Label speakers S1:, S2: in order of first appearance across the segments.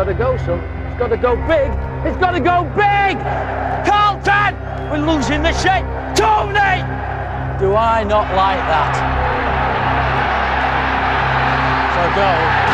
S1: to go, son. It's got to go big. It's got to go big! Carlton! We're losing the shit. Tony! Do I not like that? So go.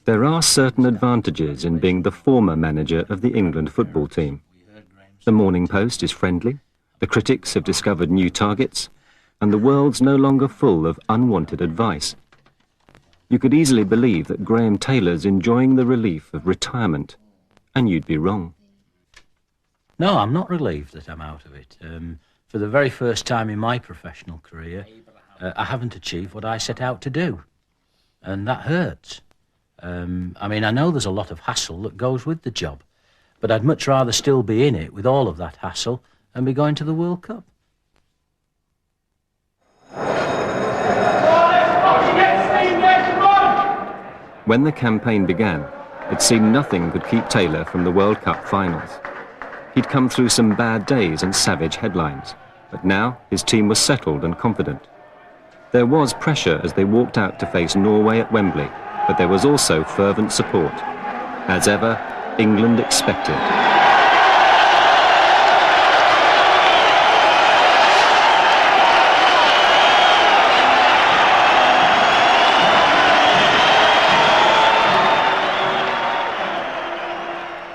S2: There are certain advantages in being the former manager of the England football team. The Morning Post is friendly, the critics have discovered new targets, and the world's no longer full of unwanted advice. You could easily believe that Graham Taylor's enjoying the relief of retirement, and you'd be wrong.
S3: No, I'm not relieved that I'm out of it. For the very first time in my professional career, I haven't achieved what I set out to do, and that hurts. I mean, I know there's a lot of hassle that goes with the job, but I'd much rather still be in it with all of that hassle and be going to the World Cup.
S2: When the campaign began, it seemed nothing could keep Taylor from the World Cup Finals. He'd come through some bad days and savage headlines, but now his team was settled and confident. There was pressure as they walked out to face Norway at Wembley, but there was also fervent support. As ever, England expected.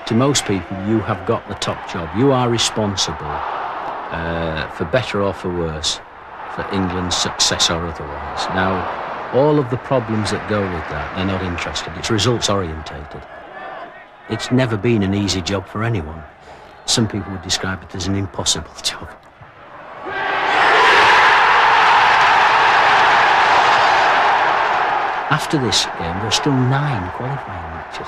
S3: To most people, you have got the top job. You are responsible, for better or for worse, for England's success or otherwise. Now, all of the problems that go with that, they're not interested. It's results orientated. It's never been an easy job for anyone. Some people would describe it as an impossible job. After this game, there are still 9 qualifying matches.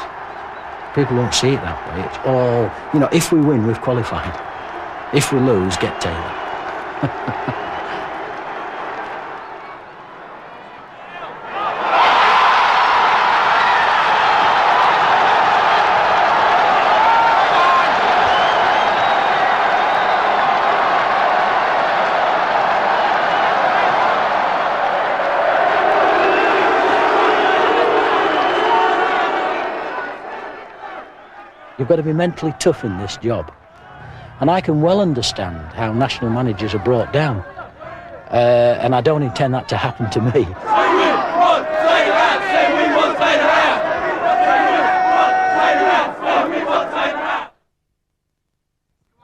S3: People don't see it that way. It's all, you know, if we win, we've qualified. If we lose, get Taylor. You've got to be mentally tough in this job. And I can well understand how national managers are brought down. And I don't intend that to happen to me.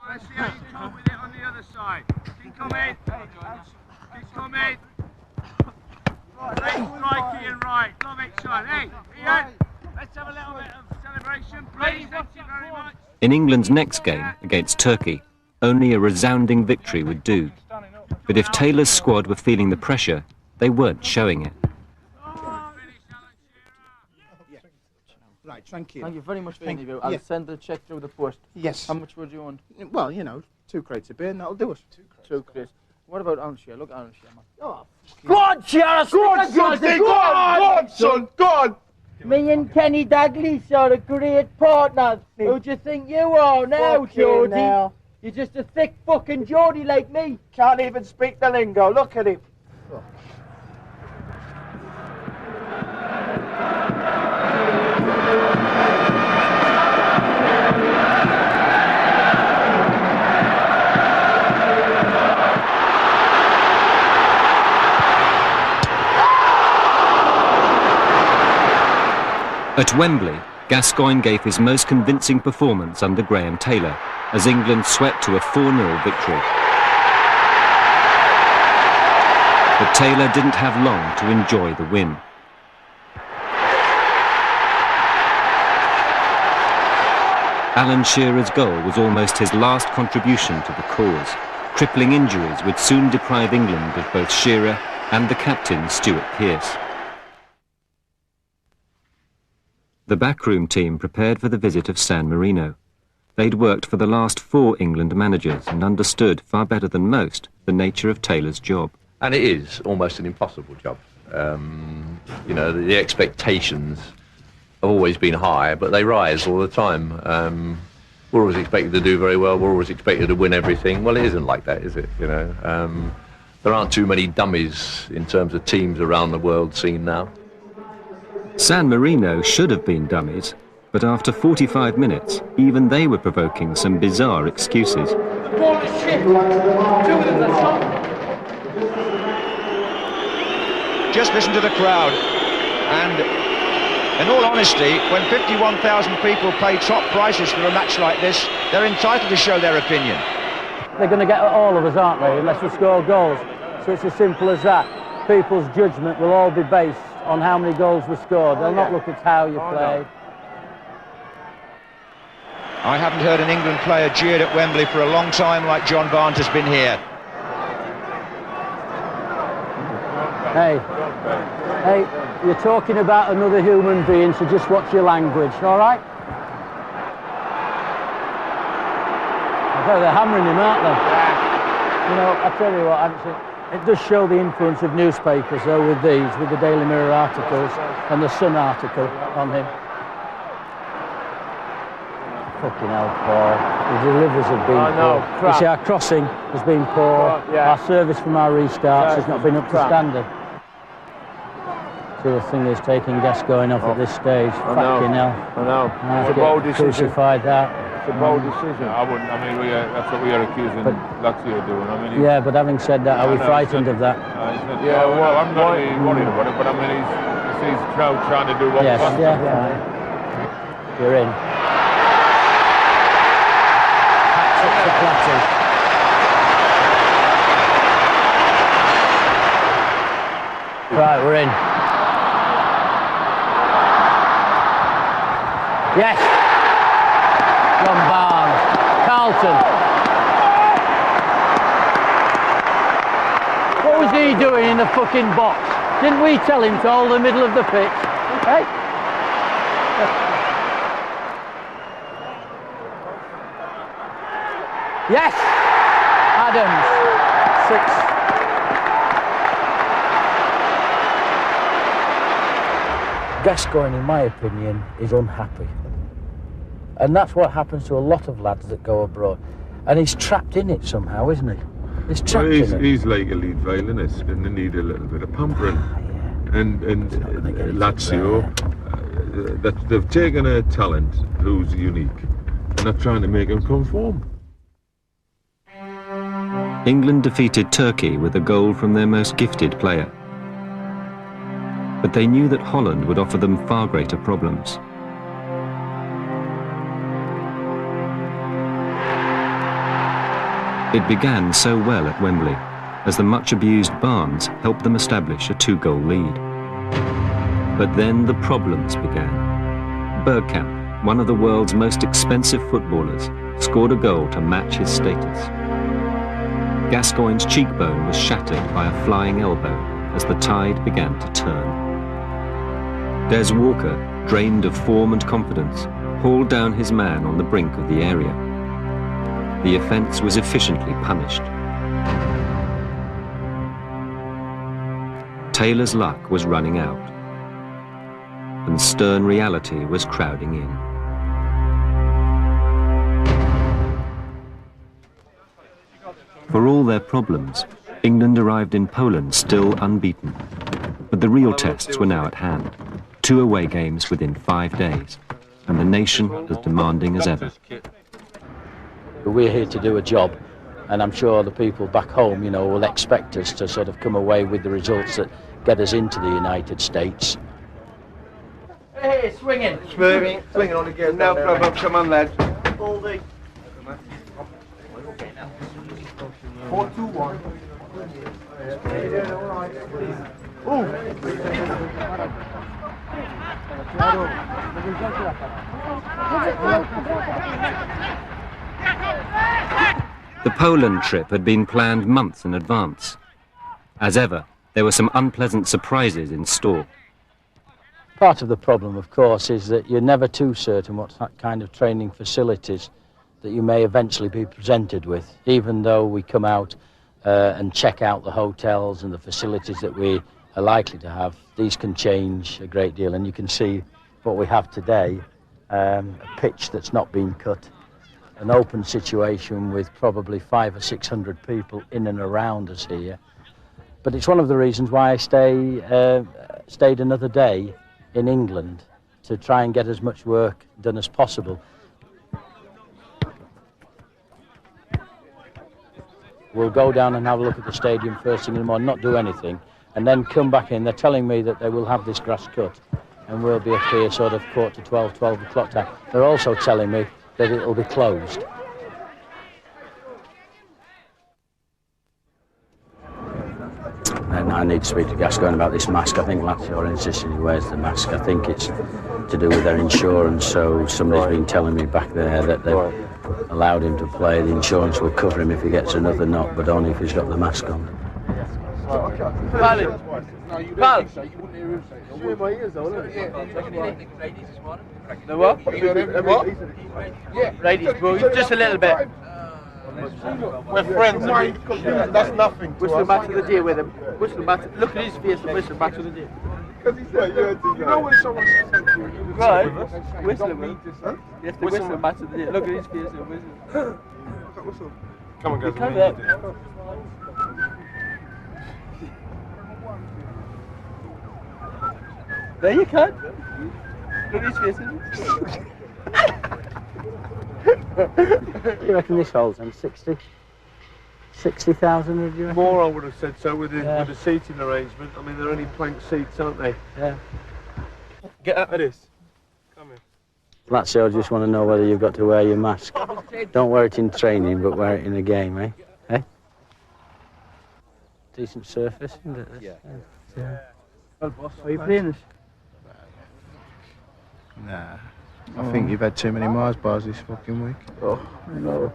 S4: Let's see how you cope with it on the other side. Keep coming. Keep coming. Right, strikey and right. Love it, son. Hey, Ian, let's have a little bit of celebration, please. Thank you very much.
S2: In England's next game against Turkey, only a resounding victory would do. But if Taylor's squad were feeling the pressure, they weren't showing it.
S5: Right, thank you.
S1: Thank you very much for the interview. I'll send the cheque through the post.
S5: Yes.
S1: How much would you want?
S5: Well, you know, 2 crates of beer and that'll do us.
S1: 2 crates. What about Armshire? Look at Armshire, man.
S5: Oh,
S1: go on, Sheriff!
S5: go on, son, go on!
S6: Me and Kenny Dalglish are a great partners. Who do you think you are now, Geordie? You're just a thick fucking Geordie like me.
S5: Can't even speak the lingo, look at him.
S2: At Wembley, Gascoigne gave his most convincing performance under Graham Taylor as England swept to a 4-0 victory. But Taylor didn't have long to enjoy the win. Alan Shearer's goal was almost his last contribution to the cause. Crippling injuries would soon deprive England of both Shearer and the captain Stuart Pearce. The backroom team prepared for the visit of San Marino. They'd worked for the last 4 England managers and understood, far better than most, the nature of Taylor's job.
S7: And it is almost an impossible job. You know, the expectations have always been high, but they rise all the time. We're always expected to do very well. We're always expected to win everything. Well, it isn't like that, is it? You know, there aren't too many dummies in terms of teams around the world scene now.
S2: San Marino should have been dummies, but after 45 minutes, even they were provoking some bizarre excuses.
S6: Ball is shit. 2 of them are shot.
S8: Just listen to the crowd. And in all honesty, when 51,000 people pay top prices for a match like this, they're entitled to show their opinion.
S1: They're going to get all of us, aren't they, unless we score goals. So it's as simple as that. People's judgment will all be based on how many goals were scored. They'll not look at how you played.
S8: I haven't heard an England player jeered at Wembley for a long time like John Barnes has been here.
S1: Hey, you're talking about another human being, so just watch your language, all right? I tell you, they're hammering him, aren't they? You know, I tell you what, it does show the influence of newspapers, though, with these, with the Daily Mirror articles and the Sun article on him. Fucking hell, Paul. The deliveries have been poor. You see, our crossing has been poor. Our service from our restarts has not been up to standard. So the thing is taking Gascoigne off at this stage. Fucking hell.
S4: I know. It's a bold decision.
S1: Crucified that.
S4: It's a bold decision. I wouldn't. I mean, that's what we are accusing Lazio of doing. I mean,
S1: yeah, but having said that, are we frightened of that?
S4: Yeah, well, I'm not really worried about it, but I mean, he's trying to do what he wants to do.
S1: Yeah. You're in. Right, we're in. Yes! John Barnes. Carlton. What was he doing in the fucking box? Didn't we tell him to hold the middle of the pitch? Hey? Yes! Adams. 6. Gascoigne, in my opinion, is unhappy. And that's what happens to a lot of lads that go abroad. And he's trapped in it somehow, isn't he? He's trapped in it.
S9: He's like a lead violinist, and they need a little bit of pampering.
S1: Yeah.
S9: And Lazio, they've taken a talent who's unique, and they're trying to make him conform.
S2: England defeated Turkey with a goal from their most gifted player. But they knew that Holland would offer them far greater problems. It began so well at Wembley, as the much-abused Barnes helped them establish a 2-goal lead. But then the problems began. Bergkamp, one of the world's most expensive footballers, scored a goal to match his status. Gascoigne's cheekbone was shattered by a flying elbow as the tide began to turn. Des Walker, drained of form and confidence, hauled down his man on the brink of the area. The offence was efficiently punished. Taylor's luck was running out, and stern reality was crowding in. For all their problems, England arrived in Poland still unbeaten. But the real tests were now at hand. 2 away games within 5 days, and the nation as demanding as ever.
S3: We're here to do a job, and I'm sure the people back home, you know, will expect us to sort of come away with the results that get us into the United States.
S6: Hey, swinging.
S5: Swinging on again. Now, come on, lads. 4-2-1.
S2: The Poland trip had been planned months in advance. As ever, there were some unpleasant surprises in store.
S3: Part of the problem, of course, is that you're never too certain what kind of training facilities that you may eventually be presented with, even though we come out and check out the hotels and the facilities that we are likely to have. These can change a great deal, and you can see what we have today, a pitch that's not been cut, an open situation with probably 500 or 600 people in and around us here. But it's one of the reasons why I stayed another day in England, to try and get as much work done as possible. We'll go down and have a look at the stadium first thing in the morning, not do anything, and then come back in. They're telling me that they will have this grass cut, and we'll be up here sort of 12 o'clock time. They're also telling me that it'll be closed. And I need to speak to Gascoigne about this mask. I think Lazio insisting he wears the mask. I think it's to do with their insurance, so somebody's been telling me back there that they've allowed him to play. The insurance will cover him if he gets another knock, but only if he's got the mask on.
S6: Pal! The what? Ladies, bro, just a little bit.
S5: We're friends. That's nothing.
S6: Whistle match of the day with him. Whistle match. Look at his face and whistle match of the day.
S5: Because he's like, you know when someone says something, you
S6: right? Whistle with him. You have to whistle match of the day. Look at his face and whistle.
S5: Come on, guys.
S6: Come there. There you can. Look at his face.
S3: You reckon this holds then 60,000, would you reckon?
S5: More, I would have said so with the seating arrangement. I mean, they're only plank seats, aren't they?
S3: Yeah.
S5: Get out of this. Come here.
S3: Lazio just want to know whether you've got to wear your mask. Don't wear it in training, but wear it in a game, eh? Eh? Decent surface, isn't it?
S5: Yeah.
S6: Well, boss, are you playing this?
S10: Nah. I think you've had too many Mars bars this fucking week.
S6: Oh, no.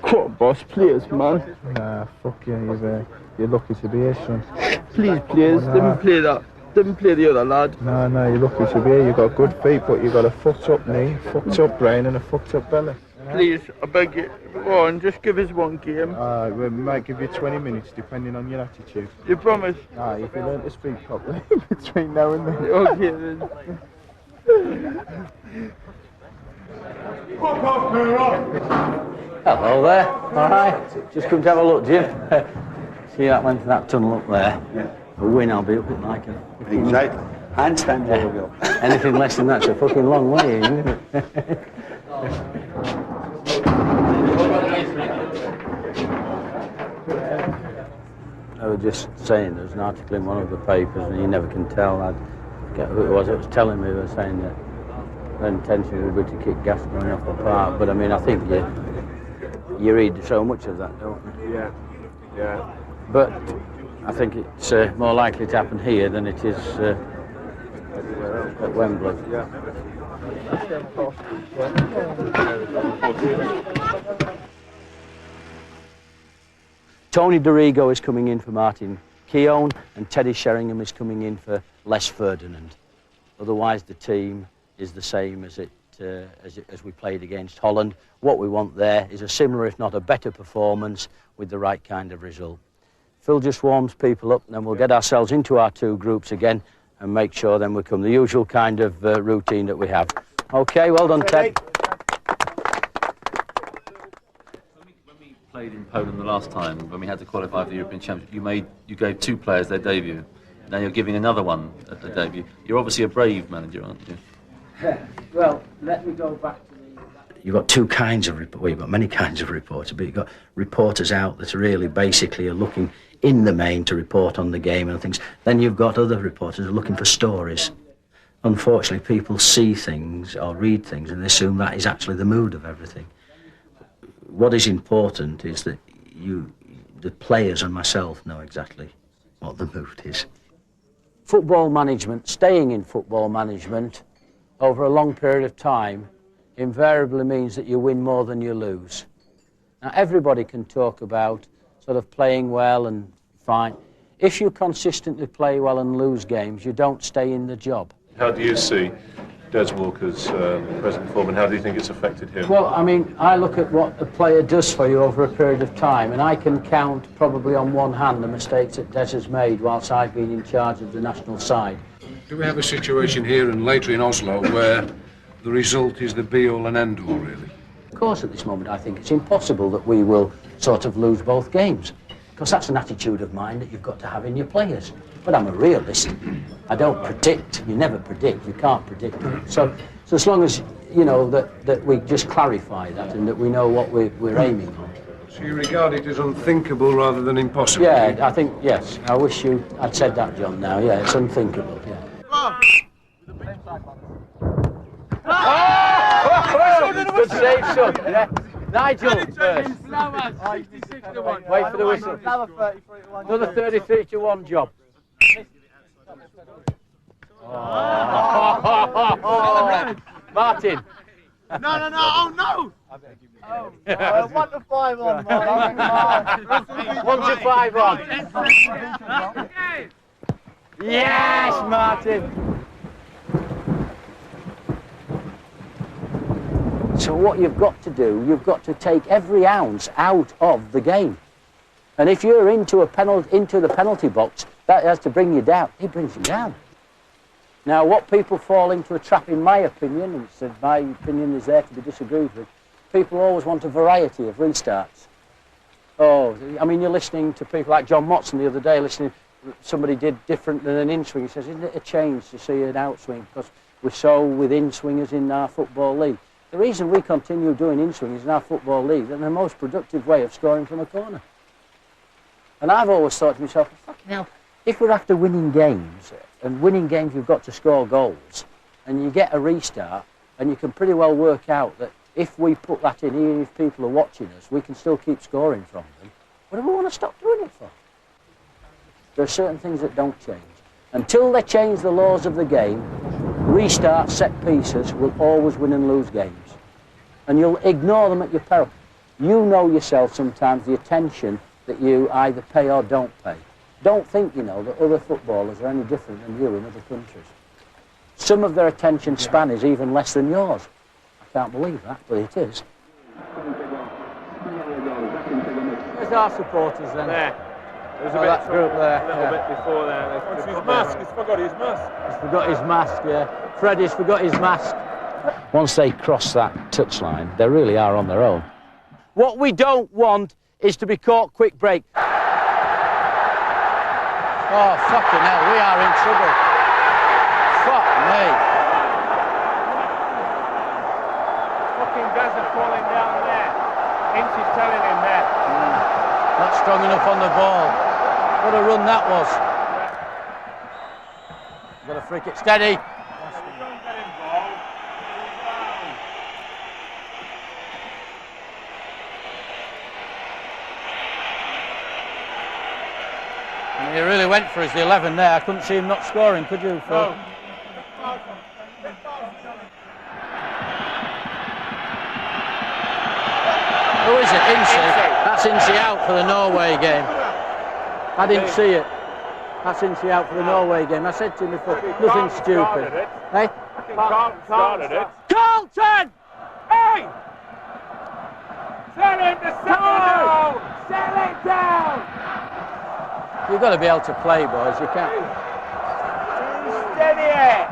S6: Come on, boss, players, man.
S10: Nah, fuck you, you're lucky to be here, son.
S6: Please, players, didn't play that. Didn't play the other lad.
S10: No, you're lucky to be here. You've got good feet, but you've got a fucked up knee, fucked up brain and a fucked up belly.
S6: Please, I beg you, go on, just give us one game.
S10: We might give you 20 minutes, depending on your attitude.
S6: You promise?
S10: If you learn to speak properly between now and then.
S6: Okay, then.
S3: Hello there. All right. Just come to have a look, Jim. See that went to that tunnel up there. A win, I'll be up it like a...
S11: Exactly. Handstand will go.
S3: Anything less than that's a fucking long way, isn't it? I was just saying, there's an article in one of the papers, and you never can tell. I forget who it was telling me. They were saying that their intention would be to kick Gascoigne off the park, but I mean, I think you read so much of that, don't you?
S5: Yeah.
S3: But I think it's more likely to happen here than it is at Wembley.
S5: Yeah.
S3: Tony Dorigo is coming in for Martin Keown, and Teddy Sheringham is coming in for Les Ferdinand. Otherwise, the team is the same as we played against Holland. What we want there is a similar, if not a better, performance with the right kind of result. Phil just warms people up, and then we'll get ourselves into our two groups again and make sure then we come the usual kind of routine that we have. Okay, well done, Ted.
S12: When we played in Poland the last time, when we had to qualify for the European Championship, you gave two players their debut. Now you're giving another one at the debut. You're obviously a brave manager, aren't you?
S3: Well, let me go back to the... You've got two kinds of reporters, well, you've got many kinds of reporters, but you've got reporters out that really basically are looking in the main to report on the game and things. Then you've got other reporters who are looking for stories. Unfortunately, people see things or read things and they assume that is actually the mood of everything. What is important is that the players and myself know exactly what the mood is. Football management, staying in football management over a long period of time invariably means that you win more than you lose. Now, everybody can talk about sort of playing well and fine. If you consistently play well and lose games, you don't stay in the job.
S9: How do you see
S5: Des Walker's present form, and how do you think it's affected him?
S1: Well, I mean, I look at what a player does for you over a period of time, and I can count probably on one hand the mistakes that Des has made whilst I've been in charge of the national side.
S13: Do we have a situation here and later in Oslo where the result is the be-all and end-all, really?
S1: Of course, at this moment, I think it's impossible that we will sort of lose both games, because that's an attitude of mind that you've got to have in your players. But I'm a realist. I don't predict. You never predict. You can't predict. So as long as, you know, that we just clarify that and that we know what we're aiming on.
S13: So you regard it as unthinkable rather than impossible?
S1: Yeah, I think, yes. I wish I'd said that, John, now. Yeah, it's unthinkable, yeah. Good save, son. Yeah. Nigel first. Wait for the whistle. Another 33-1 job. Martin.
S4: No, oh no!
S6: 1 to 5 on,
S1: 1 to 5 on. Yes, Martin. So what you've got to do, you've got to take every ounce out of the game. And if you're into the penalty box, that has to bring you down. It brings you down. Now, what people fall into a trap, in my opinion, and my opinion is there to be disagreed with, people always want a variety of restarts. Oh, I mean, you're listening to people like John Motson the other day, somebody did different than an in-swing. He says, isn't it a change to see an outswing? Because we're so with in-swingers in our football league. The reason we continue doing in-swingers in our football league is the most productive way of scoring from a corner. And I've always thought to myself, fucking hell, if we're after winning games, and winning games you've got to score goals, and you get a restart, and you can pretty well work out that if we put that in, even if people are watching us, we can still keep scoring from them. What do we want to stop doing it for? There are certain things that don't change. Until they change the laws of the game, restart set pieces will always win and lose games. And you'll ignore them at your peril. You know yourself sometimes the attention that you either pay or don't pay. Don't think, you know, that other footballers are any different than you in other countries. Some of their attention span is even less than yours. I can't believe that, but it is. Where's our supporters then?
S5: There. There's
S1: that group there.
S5: A little bit before there.
S9: What's his mask? He's forgot his mask.
S1: He's forgot his mask, yeah. Freddie's forgot his mask. Once they cross that touchline, they really are on their own. What we don't want is to be caught quick break. Oh, fucking hell, we are in trouble. Fuck me.
S4: Fucking Gaza falling down there. Ince is telling him there.
S1: Not strong enough on the ball. What a run that was. Got a free kick. Steady. He really went for his 11 there. I couldn't see him not scoring, could you, Phil?
S4: No.
S1: Who is it? Ince. That's Ince out for the Norway game. I didn't see it. That's Ince out for the Norway game. I said to him before, nothing stupid. Hey?
S4: Carlton started it.
S1: Carlton!
S4: Hey! Tell him to settle down! Settle it down!
S1: You've got to be able to play, boys. You can't.
S4: Steady it!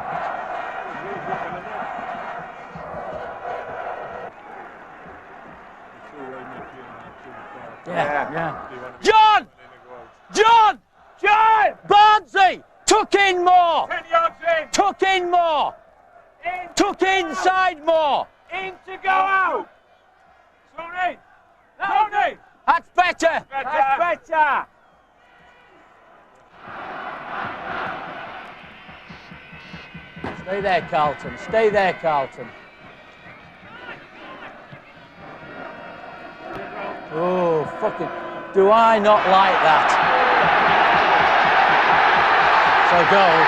S1: Yeah. John! Barnsley! Tuck in more!
S4: 10 yards in!
S1: Tuck in more! Tuck inside more!
S4: In to go out! Tony!
S1: That's better!
S4: That's better!
S1: Stay there, Carlton. Stay there, Carlton. Oh, fucking... Do I not like that? So goal.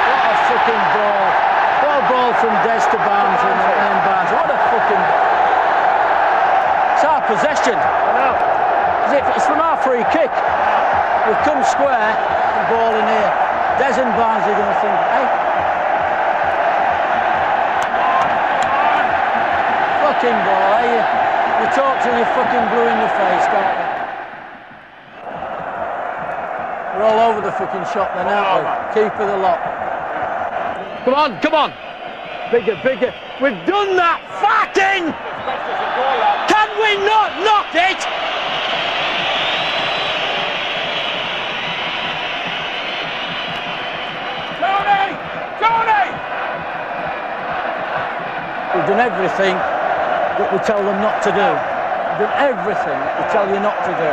S1: What a fucking ball. What a ball from Des to Barnes and then Barnes. What a fucking... It's our possession.
S4: I know.
S1: It's from our free kick. We've come square, and the ball in here. Des and Barnes are going to think, hey? Fucking ball, eh? You talk till you're fucking blue in the face, don't you? We're all over the fucking shop then, aren't we? Keeper the lot. Come on, come on! Bigger, bigger. We've done that! Fucking! Can we not knock it?
S4: Tony! Tony!
S1: We've done everything that we tell them not to do. We've done everything that we tell you not to do.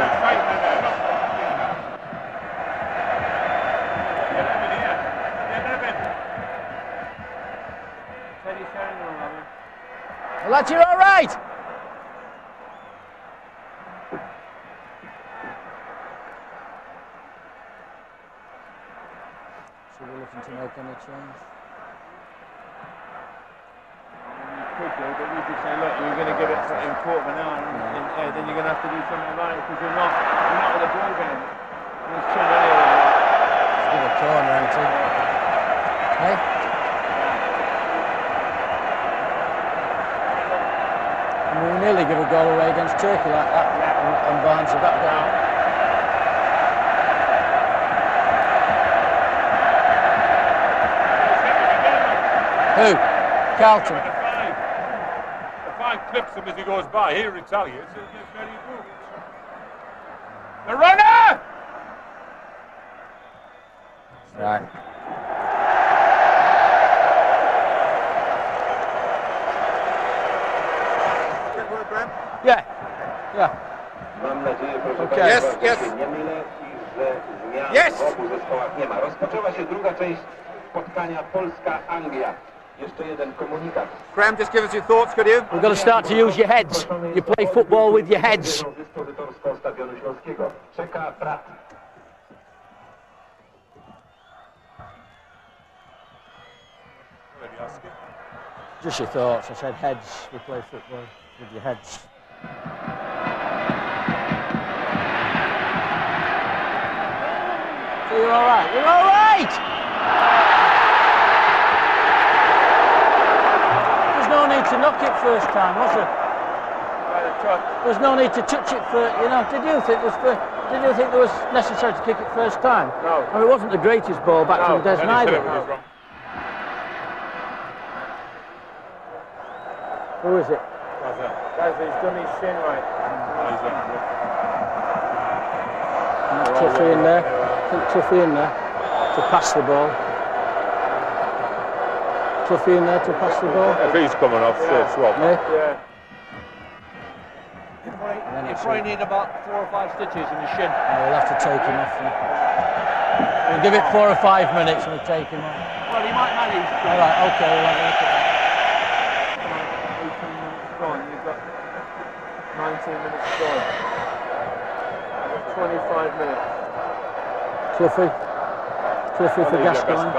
S1: Well, lads, you're all right. So we're looking to make any change.
S5: Could do, but we could say, look, you're going to give it in quarter of an hour, and then you're going to have to do something about it because you're not with the ball game. There's too many of them.
S1: Let's give a corner, ain't it? Hey? And we nearly give a goal away against Turkey like that, and Barnes have got down. Who? Carlton.
S9: Clips him as he goes by. He retaliates. He gets very good. The runner!
S1: Right. Yeah. Yeah. Okay.
S5: Yes, yes. Yes!
S14: Rozpoczęła się druga część spotkania Polska-Anglia. Jeszcze jeden komunikat.
S5: Graham, just give us your thoughts, could you?
S1: We've got to start to use your heads. You play football with your heads.
S14: Czeka brat.
S1: Just your thoughts. I said heads. We play football with your heads. So you're all right. You're all right. There's no need to knock it first time, was there? There's no need to touch it for, you know. Did you think it was necessary to kick it first time?
S5: No.
S1: I mean, it wasn't the greatest ball back from Des neither. Who is it?
S5: He's done his shin right.
S1: Tuffy in there. I think Tuffy in there to pass the ball. Tuffy in there to pass the ball.
S9: If he's coming off, straight swap.
S5: Yeah.
S6: You probably need about 4 or 5 stitches in the shin.
S1: We'll have to take him off then. We'll give it 4 or 5 minutes and we'll take him off.
S6: Well, he might manage.
S1: All right, okay, we'll have a look at that.
S5: 18 minutes gone. You've got 19 minutes gone. 25 minutes.
S1: Cliffy for Gascoigne.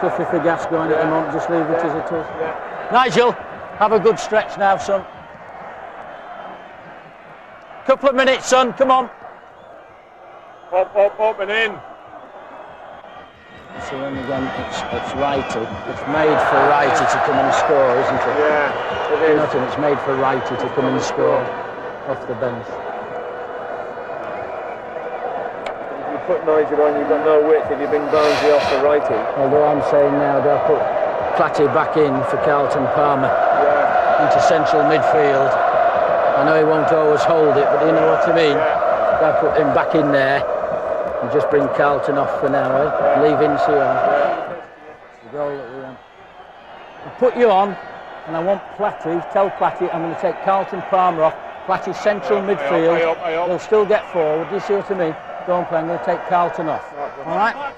S1: Cliffy for Gascoigne at the moment. Just leave it as it is.
S5: Yeah.
S1: Nigel, have a good stretch now, son. Couple of minutes, son. Come on.
S9: Up and in.
S1: So then again, it's Righty. It's made for Righty to come and score, isn't it?
S5: Yeah, it is.
S1: Nothing. It's made for Righty to come and score off the bench.
S5: If you put Nigel on, you've got no width. If you bring Barnsley off the righty.
S1: Although I'm saying now they'll put Platty back in for Carlton Palmer into central midfield. I know he won't always hold it, but you know what I mean. They'll put him back in there and just bring Carlton off for now, eh? Leave Ince on. The goal that we want. I'll put you on, and I want Platty. Tell Platty I'm going to take Carlton Palmer off. Platty central midfield. He'll still get forward. Do you see what I mean? Don't play. I'm going to take Carlton off. All right?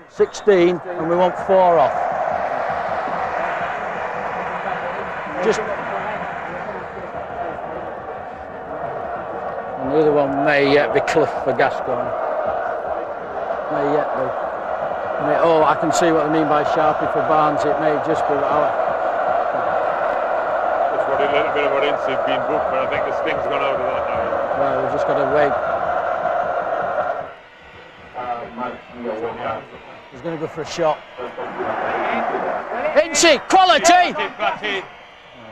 S1: 16, and we want 4 off. Just. And the other one may yet be Clough for Gascoigne. May yet be. Oh, I can see what I mean by Sharpie for Barnes. It may just be.
S9: That's what a little bit of what Ince had been booked, but I think the sting's gone out of that now.
S1: Well, we've just got to wait. He's going to go for a shot. Incy, quality!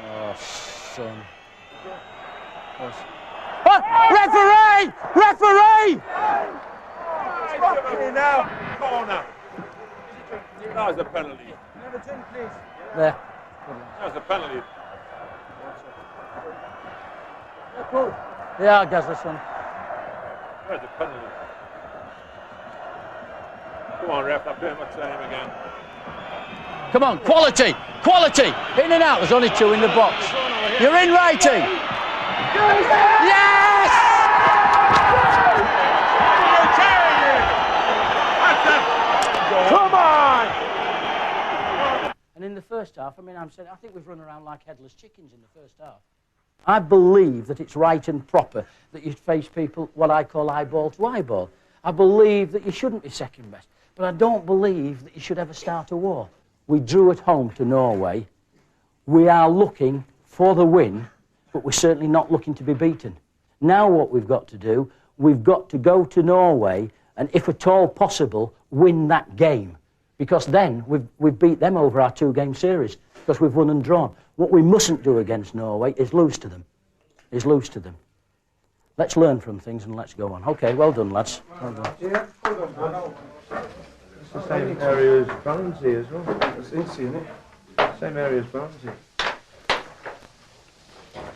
S1: Oh, son. Oh, referee! Referee!
S9: Now, corner. That was a penalty.
S1: There.
S9: That was a penalty.
S1: Yeah, Gazza-son.
S9: That was a penalty. Come on, ref, I'm doing my time again.
S1: Come on, quality! Quality! In and out, there's only 2 in the box. You're in writing! Yes!
S9: Come on!
S1: And in the first half, I think we've run around like headless chickens in the first half. I believe that it's right and proper that you face people what I call eyeball to eyeball. I believe that you shouldn't be second best, but I don't believe that you should ever start a war. We drew at home to Norway. We are looking for the win, but we're certainly not looking to be beaten. Now what we've got to do, we've got to go to Norway and, if at all possible, win that game. Because then we've beat them over our 2-game series, because we've won and drawn. What we mustn't do against Norway is lose to them. Let's learn from things and let's go on. OK, well done, lads. Well done.
S10: Yeah, it's the same area as Barnsley as well. It's Incy, isn't it? Same area as Barnsley.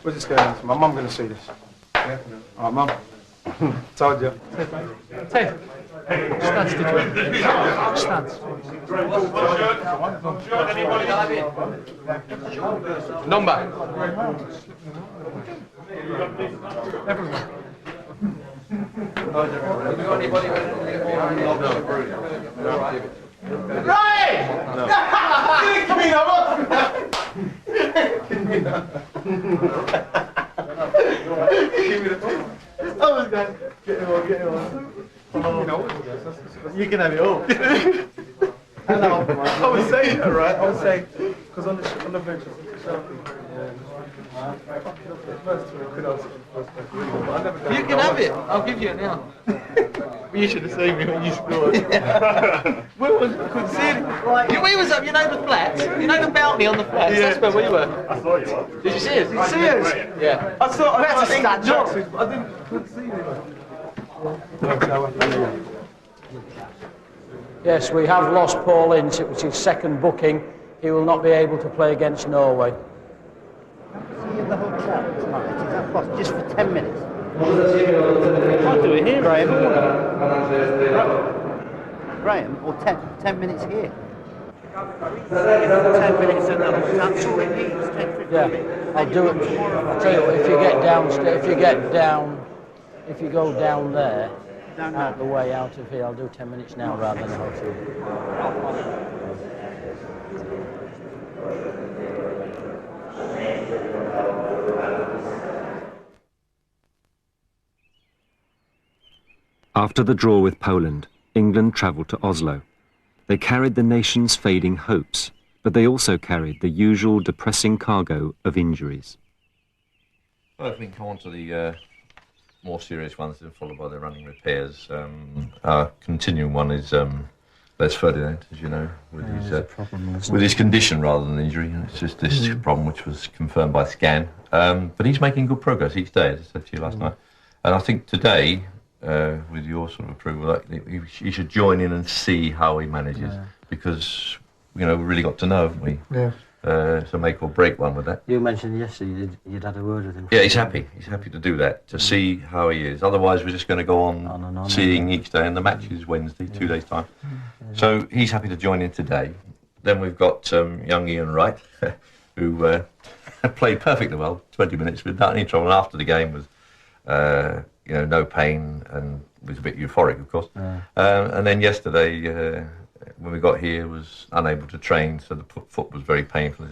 S15: Where's this going on? My mum going to see this. Yeah. All right, Mum. Told you.
S16: Hey. Stats, did you? Stats.
S15: Number.
S16: Everyone.
S15: Right!
S10: No.
S15: Give me that one! Give me the phone. I was going, get him on. You can have it all. I was saying that, right? I was saying, because on the bench, you can have it. I'll give you it now. You should have seen me when you scored. We couldn't see it. We was up, you know the flats? You know the balcony on the flats? Yeah. That's where we were. I saw you. Did you see us? Did you see us? Yeah. I saw. I had to stand up. I couldn't see you.
S1: Yes, we have lost Paul Ince. It was his second booking. He will not be able to play against Norway.
S17: See in the hotel tonight. Is that possible? Just for 10 minutes. I'll do it here, Graham. Graham, or 10 minutes here. 10 minutes in the hotel. That's all it needs. 10, 15 minutes.
S1: I'll do it. I'll tell you what, if you get downstairs, if you go down there, out the way out of here, I'll do 10 minutes now rather than the hotel.
S2: After the draw with Poland, England travelled to Oslo. They carried the nation's fading hopes, but they also carried the usual depressing cargo of injuries.
S7: Well, if we can come on to the more serious ones, then followed by the running repairs. Our continuing one is Les Ferdinand, as you know, with his condition rather than injury. It's just this problem which was confirmed by scan. But he's making good progress each day, as I said to you last night. And I think today, with your sort of approval, he should join in and see how he manages, because we really got to know, haven't we?
S10: Yeah.
S7: It's a make or break one with that.
S17: You mentioned yesterday you'd had a word with him.
S7: Yeah, he's happy. He's happy to do that, to see how he is. Otherwise, we're just going to go on seeing each day, and the match is Wednesday, 2 days' time. So he's happy to join in today. Then we've got young Ian Wright, who played perfectly well, 20 minutes without any trouble. And after the game was, no pain, and was a bit euphoric, of course. And then yesterday, when we got here, was unable to train, so the foot was very painful.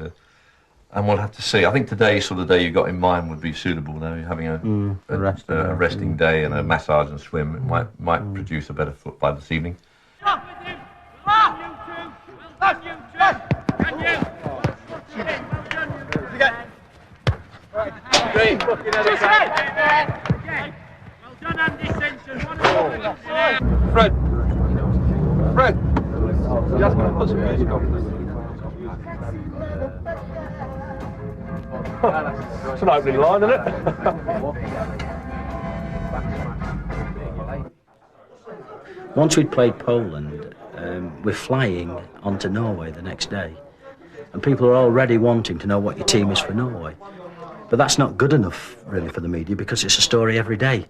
S7: And we'll have to see. I think today's sort of day you got in mind would be suitable. Now you're having a resting day and a massage and swim. It might produce a better foot by this evening.
S4: Great. Well done, Andy Simpson. Fred.
S13: Just going to put some music on. It's an opening line, isn't it?
S3: Once we'd played Poland, we're flying onto Norway the next day. And people are already wanting to know what your team is for Norway. But that's not good enough, really, for the media, because it's a story every day.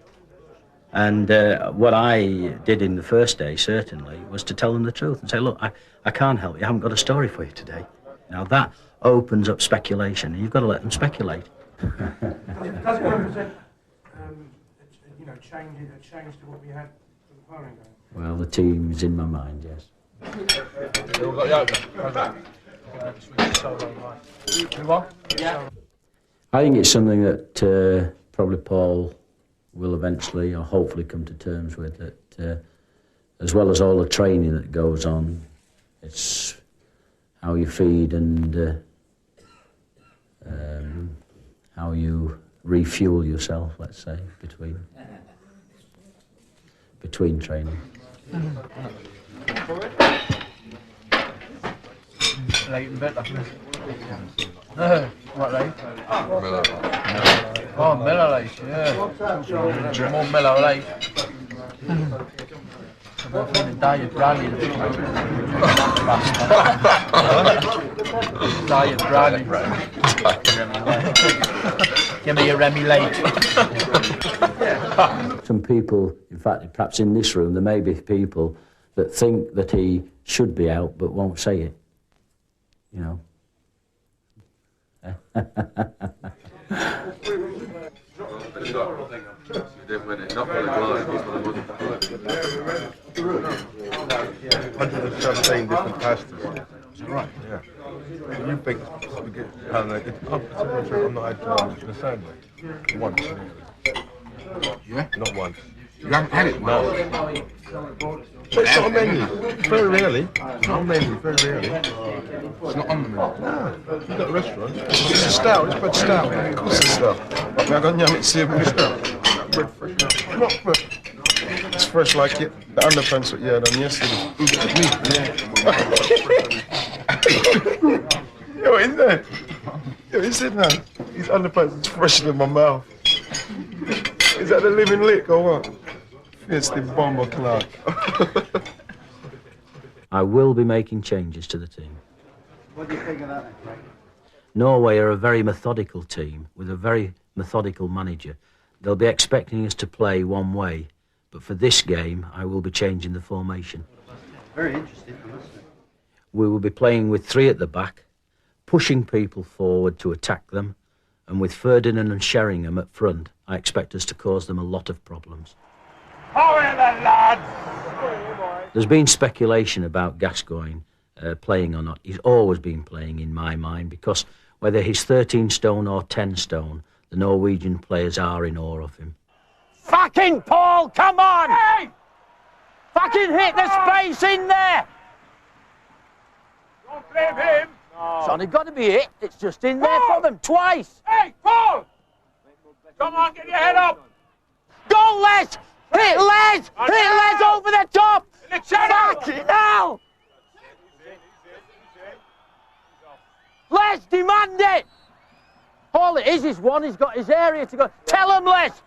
S3: And what I did in the first day, certainly, was to tell them the truth and say, look, I can't help you, I haven't got a story for you today. Now, that opens up speculation, and you've got to let them speculate.
S16: Does it represent, you know, change to what we had for the Poland game?
S3: Well, the team's in my mind, yes. I think it's something that probably Paul will eventually, or hopefully, come to terms with. That, as well as all the training that goes on, it's how you feed and how you refuel yourself. Let's say between training.
S15: Late and better. No, what late?
S9: Miller.
S15: Oh, Miller late, yeah. More Miller late. I'm off in a diet brandy. Diet brandy. Give me a Remy late.
S3: Some people, in fact, perhaps in this room, there may be people that think that he should be out but won't say it. You know.
S9: Didn't win it, not for the Glide, he's for the money.
S10: 117 different pastors. Is that right? Yeah. So you think we get I'm not had the sandwich once.
S9: Yeah?
S10: Not once.
S9: You haven't had it?
S10: No. But it's not on the menu. Very rarely. It's not on the menu, very rarely.
S9: It's not on the menu?
S10: No. You've got a restaurant. It's a stout, it's bread stout. Of course it's stout. I've got yum, it's bread fresh. Not fresh. It's fresh like it. The underpants that you had on yesterday. Yo, what is that? Yo, is it now? These underpants is fresher than my mouth. Is that the living lick or what? It's the bomber Clark.
S3: I will be making changes to the team.
S11: What do you think of that, Craig?
S3: Norway are a very methodical team with a very methodical manager. They'll be expecting us to play one way, but for this game, I will be changing the formation.
S11: Very interesting, isn't it?
S3: We will be playing with 3 at the back, pushing people forward to attack them, and with Ferdinand and Sheringham at front, I expect us to cause them a lot of problems. There's been speculation about Gascoigne playing or not. He's always been playing in my mind, because whether he's 13 stone or 10 stone, the Norwegian players are in awe of him.
S6: Fucking Paul, come on! Hey! Fucking hit the space in there!
S4: Don't blame him!
S6: It's only got to be hit. It's just in there for them twice.
S4: Hey, Paul! Come on, get your head up!
S6: Go, Les! Hit Les! Hit Les over the top!
S4: In the channel!
S6: Fucking hell! Les, demand it! All it is one, he's got his area to go. Tell him, Les!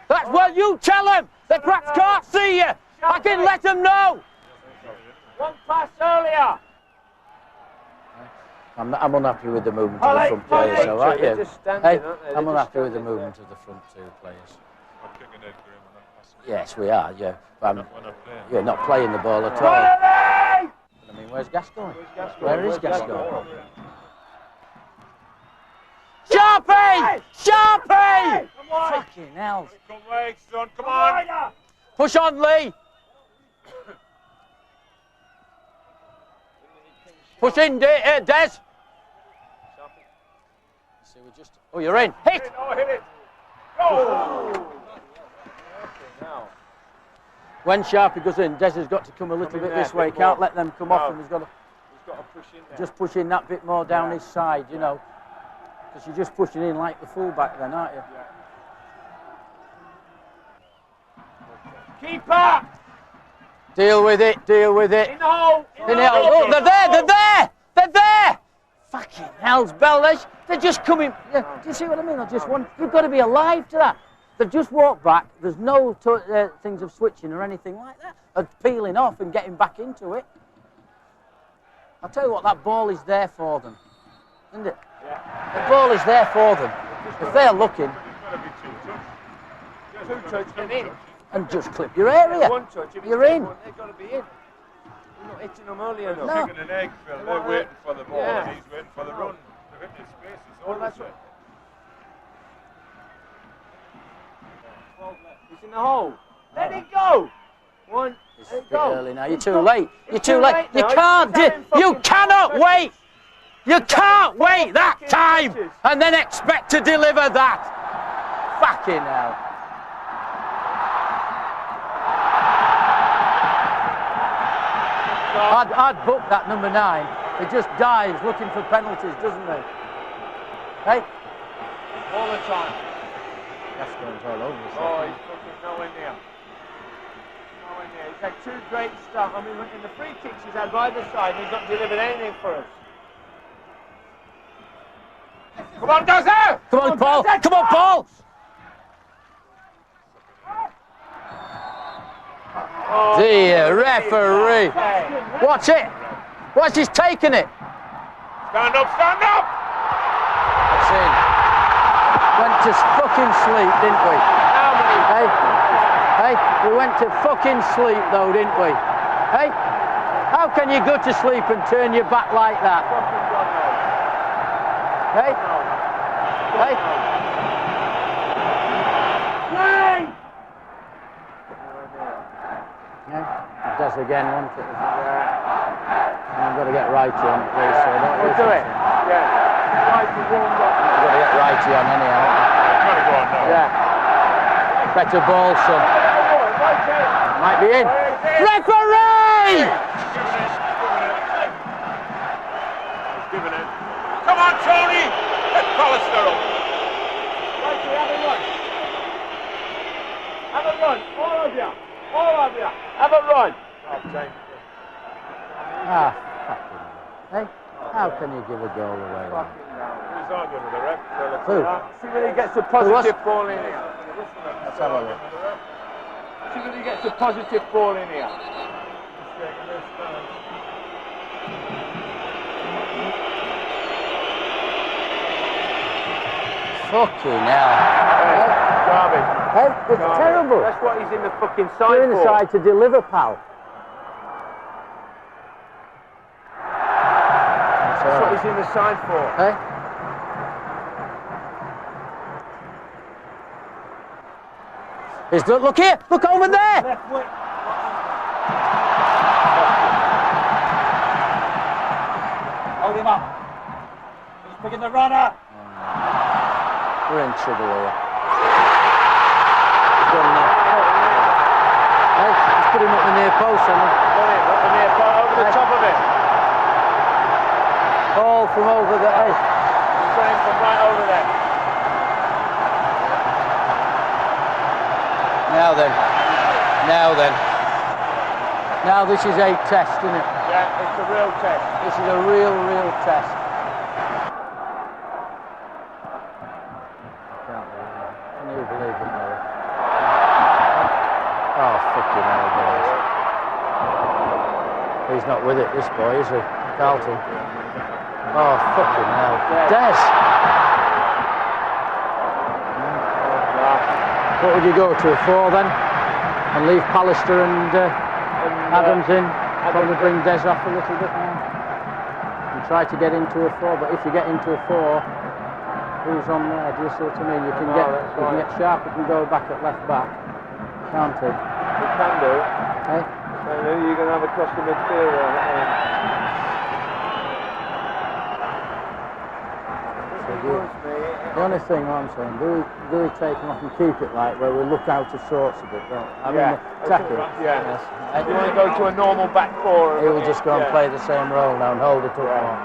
S6: Well, you tell him! They perhaps can't see you! I can let them know!
S4: One pass earlier!
S1: I'm unhappy with the movement of the front players, all right? Yeah. Hey, I'm unhappy with the movement of the front 2 players. Yes, we are, yeah. You're not playing the ball at all. I mean, where's Gascoigne? Where is Gascoigne?
S6: Sharpie! Sharpie!
S4: Come on!
S6: Fucking hell.
S4: Come on, son, come on!
S6: Push on, Lee! Push in, Des!
S1: See, we just...
S6: Oh, you're in. Hit!
S4: Oh, hit it! Go!
S1: When Sharpie goes in, Des has got to come a little bit this way. He can't let them come off him. He's got to
S4: push in there.
S1: Just push in that bit more down his side, you know. Because you're just pushing in like the fullback then, aren't you?
S4: Keeper!
S6: Deal with it, deal with it.
S4: In the hole.
S6: In the hole. Oh, they're there, they're there! They're there! Fucking hell's bell, they're just coming. Do you see what I mean? You've got to be alive to that. They've just walked back. There's no things of switching or anything like that. Of peeling off and getting back into it. I'll tell you what, that ball is there for them. Isn't it? Yeah. The ball is there for them. If they're looking.
S5: Two touch and in.
S6: And just clip your area.
S5: One touch.
S6: You're in.
S5: They've got to be in. You're not hitting them early enough.
S9: They're chicken and egg, Phil. They're waiting for the ball
S5: Yeah.
S9: and he's waiting for the run. They're hitting his spaces.
S5: Well, that's right. It's in the hole. Let it go. One.
S6: It's
S5: Let
S6: a
S5: it
S6: bit
S5: go.
S6: early now. You're too late. You're
S5: It's
S6: too late. You
S5: now.
S6: can't do. You cannot wait. You can't wait that
S5: fucking
S6: time
S5: pitches.
S6: and then expect to deliver that. Fucking hell. I'd book that number 9. He just dives looking for penalties, doesn't he? Hey?
S5: All the time.
S6: That's going all over the
S5: Oh,
S6: shop.
S5: he's fucking nowhere near. Nowhere near. He's had 2 great starts. I mean, in the free kicks he's had by the side, he's not delivered anything for us. Come on, Dozer!
S6: Come on, Paul! Come on, Paul!
S5: Oh,
S6: Dear referee! Watch it! Watch, he's taking it!
S5: Stand up, stand up!
S6: That's in. Went to fucking sleep, didn't we?
S5: How many?
S6: Hey? Hey? We went to fucking sleep though, didn't we? Hey? How can you go to sleep and turn your back like that? Hey? Hey? Yeah, it does again, won't it? I've got to get righty on it, please. So
S5: We'll do it. Yeah. Right to warm up.
S6: I've got to get righty on anyhow.
S9: Gotta go on now.
S6: Yeah. Better ball, son. Might be in. Referee!
S9: Giving it. Come on, Tony! Let Pallister up.
S5: Right, have a run. Have a run. All of you. All of you. Have a run.
S6: Ah, fucking. Hey, how can you give a goal away?
S9: Who's arguing with the ref?
S6: Who?
S5: See when he gets a positive ball in here.
S6: Let's have a look.
S5: See when he gets a positive ball in here.
S6: Fucking hell.
S5: Garbage.
S6: Hey, it's
S5: Garbage.
S6: terrible.
S5: That's what he's in the fucking side
S6: You're
S5: for.
S6: inside to deliver, pal.
S5: That's what he's in the side for.
S6: Hey? Look here, look over there.
S5: Left wing.
S4: Hold him up. He's picking the runner.
S6: We're in trouble here. He's done that. Hey, he's put him up the near post, hasn't he?
S5: Up the near part, over the top of it.
S6: Ball from over the edge.
S5: He's running from right over there.
S6: Now then. Now then. Now this is a test, isn't it?
S5: Yeah, it's a real test.
S6: This is a real test. Can you believe it, Noah? Oh, fucking hell, boys. He's not with it, this boy, is he? Carlton. Oh, fucking hell. Des! What would you go to, a 4 then? And leave Pallister and Adams in? Probably bring Des off a little bit now. And try to get into a 4, but if you get into a 4, who's on there? Do you see what I mean? You can get Sharp, you can go back at left back, can't he?
S5: You can do.
S6: Hey?
S5: You're going to have a cross the midfield on it.
S6: The only thing I'm saying, do we take him off and keep it like where we look out of sorts a bit, don't we? I mean, tackle.
S5: Yeah.
S6: Yes.
S5: You want to go to a normal back 4.
S6: He will just go and play the same role now and hold it up more.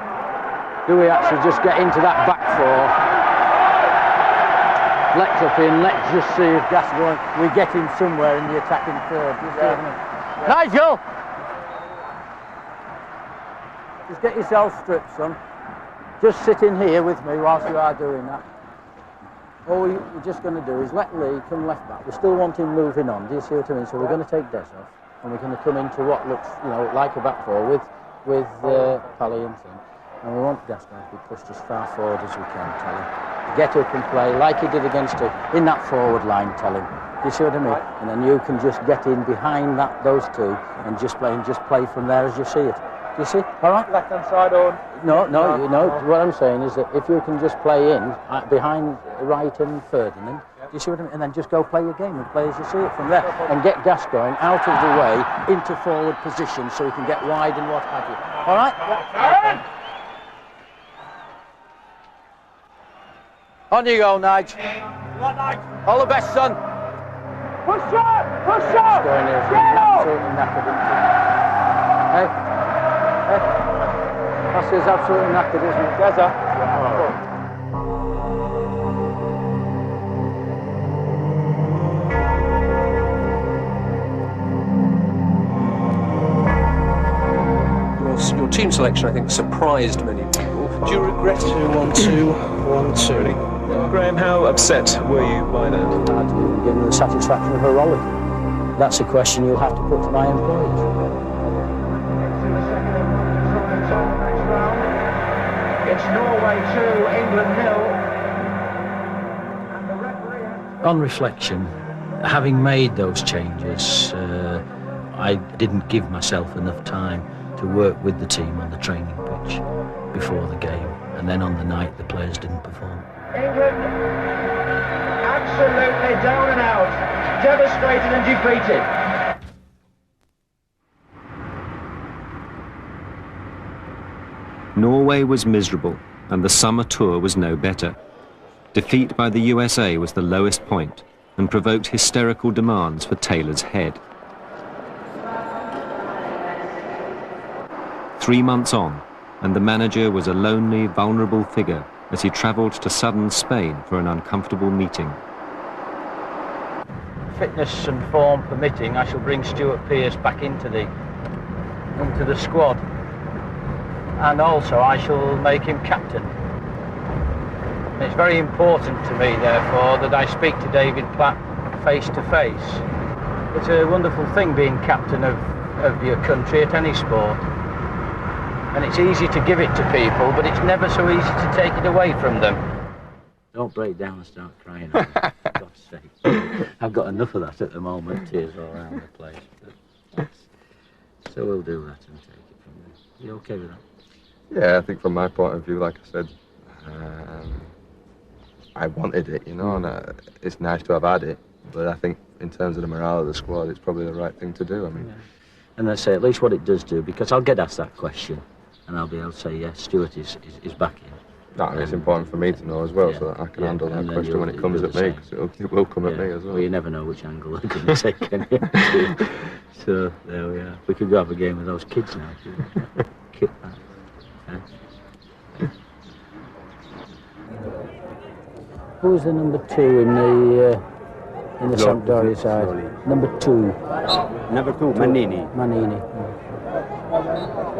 S6: Do we actually just get into that back 4? Let's up in, let's just see if that's going. We get him somewhere in the attacking third. Do you see what I mean?
S1: Nigel! Just get yourself stripped, son. Just sit in here with me whilst you are doing that. All we're just going to do is let Lee come left back. We still want him moving on, do you see what I mean? So we're going to take Des off, and we're going to come into what looks, you know, like a back four with Pally and thing. And we want Gascoigne to be pushed as far forward as we can, tell him. Get up and play like he did against us, in that forward line, tell him. Do you see what I mean? And then you can just get in behind those two and just play from there as you see it. Do you see? All right?
S5: Left hand side on.
S1: No. What I'm saying is that if you can just play in behind Wright and Ferdinand, do you see what I mean? And then just go play your game and play as you see it from there. And get Gascoigne out of the way into forward position so he can get wide and what have you. All right? On you go, Nige. All the best, son.
S4: Push up! Push up!
S1: Going here, absolutely knackered. Hey? That's is absolutely knackered, isn't it? Gaza.
S18: Your team selection, I think, surprised many people. Do you regret
S19: 1-2. Graham, how upset were you by that?
S1: I'd given the satisfaction of a rollicking. That's a question you'll have to put to my employees.
S8: It's Norway 2, England 0.
S3: On reflection, having made those changes, I didn't give myself enough time to work with the team on the training pitch before the game, and then on the night the players didn't perform.
S8: England absolutely down and out, devastated and defeated.
S2: Norway was miserable, and the summer tour was no better. Defeat by the USA was the lowest point and provoked hysterical demands for Taylor's head. 3 months on, and the manager was a lonely, vulnerable figure as he travelled to southern Spain for an uncomfortable meeting.
S1: Fitness and form permitting, I shall bring Stuart Pearce back into the squad. And also I shall make him captain. It's very important to me, therefore, that I speak to David Platt face to face. It's a wonderful thing being captain of your country at any sport. And it's easy to give it to people, but it's never so easy to take it away from them. Don't break down and start crying, for God's sake. I've got enough of that at the moment, tears all around the place. But so we'll do that and take it from there. You okay with that?
S10: Yeah, I think from my point of view, like I said, I wanted it, you know, and it's nice to have had it. But I think in terms of the morale of the squad, it's probably the right thing to do. I mean,
S1: And I say at least what it does do, because I'll get asked that question, and I'll be able to say yes, Stuart is back in.
S10: no, and it's important for me to know as well, so that I can handle that question when it comes at me, because it will come at me as well.
S1: Well, you never know which angle they're going to take, can you? So there we are. We could go have a game with those kids now. Kit back. Who was the number 2 in the Sampdoria side? Number 2.
S11: Number 2, Manini.
S1: Manini.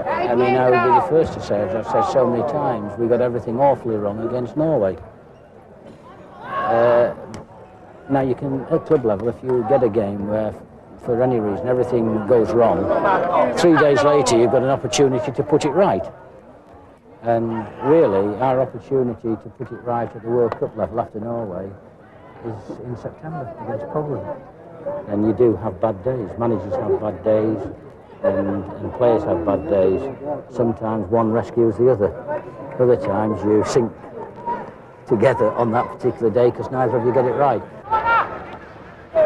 S1: I mean, I would be the first to say, as I've said so many times, we got everything awfully wrong against Norway. Now, you can, at club level, if you get a game where, for any reason, everything goes wrong, 3 days later, you've got an opportunity to put it right. And really, our opportunity to put it right at the World Cup level after Norway is in September against Poland. And you do have bad days. Managers have bad days, and players have bad days. Sometimes one rescues the other. Other times you sink together on that particular day because neither of you get it right.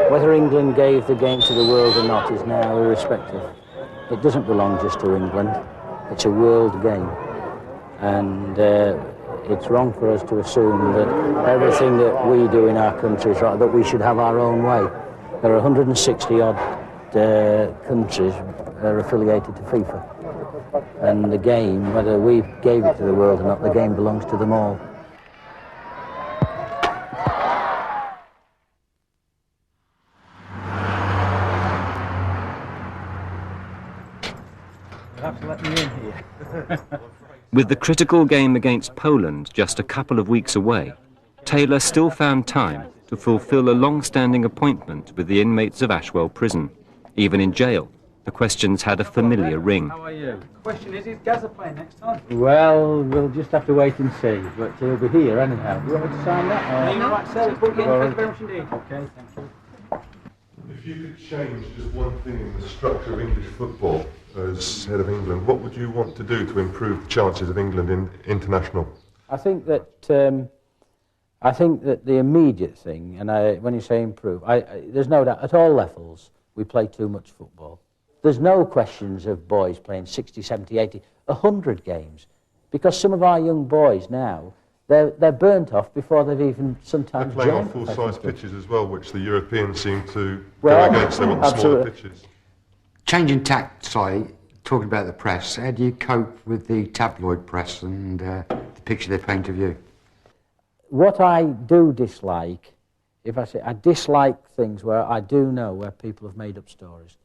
S1: Whether England gave the game to the world or not is now irrespective. It doesn't belong just to England. It's a world game. And it's wrong for us to assume that everything that we do in our country is right, that we should have our own way. There are 160-odd countries are affiliated to FIFA. And the game, whether we gave it to the world or not, the game belongs to them all. for letting me in here.
S2: With the critical game against Poland just a couple of weeks away, Taylor still found time to fulfil a long-standing appointment with the inmates of Ashwell Prison. Even in jail, the questions had a familiar ring.
S1: How are you?
S15: Question is Gaza playing next time?
S1: Well, we'll just have to wait and see, but he'll be here anyhow. Do you want me to sign that?
S15: No, right, sir, book in. Thank you very much indeed.
S1: Okay, thank you.
S9: If you could change just one thing in the structure of English football as head of England, what would you want to do to improve the chances of England in international?
S1: I think that the immediate thing, and when you say improve, there's no doubt at all levels we play too much football. There's no questions of boys playing 60, 70, 80, 100 games, because some of our young boys now, they're burnt off before they've even sometimes
S9: They're playing on full-size pitches as well, which the Europeans seem to go against. They want the smaller pitches.
S20: Changing tack slightly, talking about the press, how do you cope with the tabloid press and the picture they paint of you?
S1: What I do dislike, if I say, I dislike things where I do know where people have made up stories.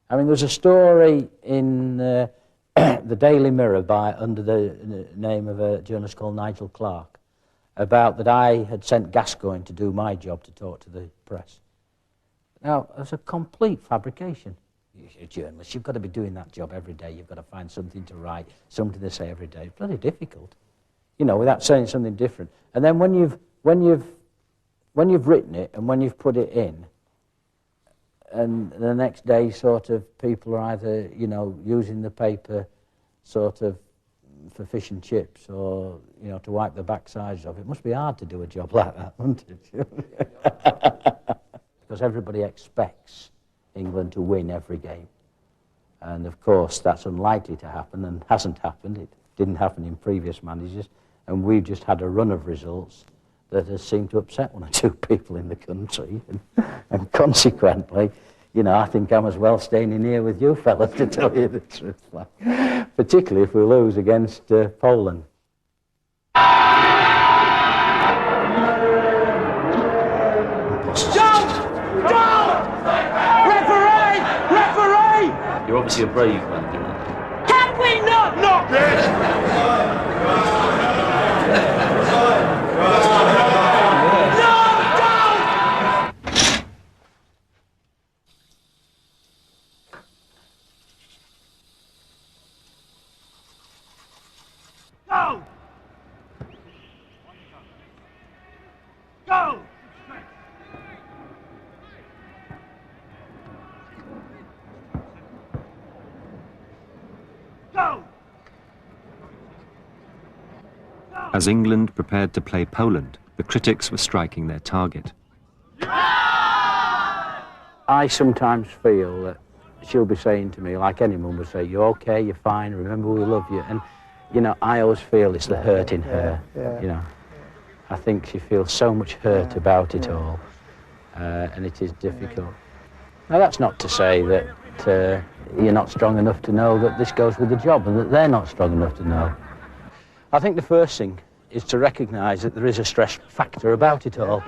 S1: I mean, there's a story in the Daily Mirror under the name of a journalist called Nigel Clark about that I had sent Gascoigne to do my job to talk to the press. Now, it's a complete fabrication. You're a journalist, you've got to be doing that job every day. You've got to find something to write, something to say every day. It's bloody difficult, you know, without saying something different. And then when you've written it and when you've put it in, and the next day sort of people are either, you know, using the paper sort of for fish and chips or, you know, to wipe the backsides of it. It must be hard to do a job like that, wouldn't it? Because everybody expects England to win every game. And of course that's unlikely to happen and hasn't happened. It didn't happen in previous managers. And we've just had a run of results that has seemed to upset one or two people in the country. And consequently, you know, I think I'm as well staying in here with you fellas, to tell you the truth. Like, particularly if we lose against Poland.
S12: You're obviously a brave man, you know.
S6: Can we not knock this? Go! Go! Go!
S2: As England prepared to play Poland, the critics were striking their target.
S1: I sometimes feel that she'll be saying to me, like any mum would say, you're okay, you're fine, remember we love you. And, you know, I always feel it's the hurt in her, you know. I think she feels so much hurt about it all, and it is difficult. Now, that's not to say that you're not strong enough to know that this goes with the job and that they're not strong enough to know. I think the first thing is to recognise that there is a stress factor about it all.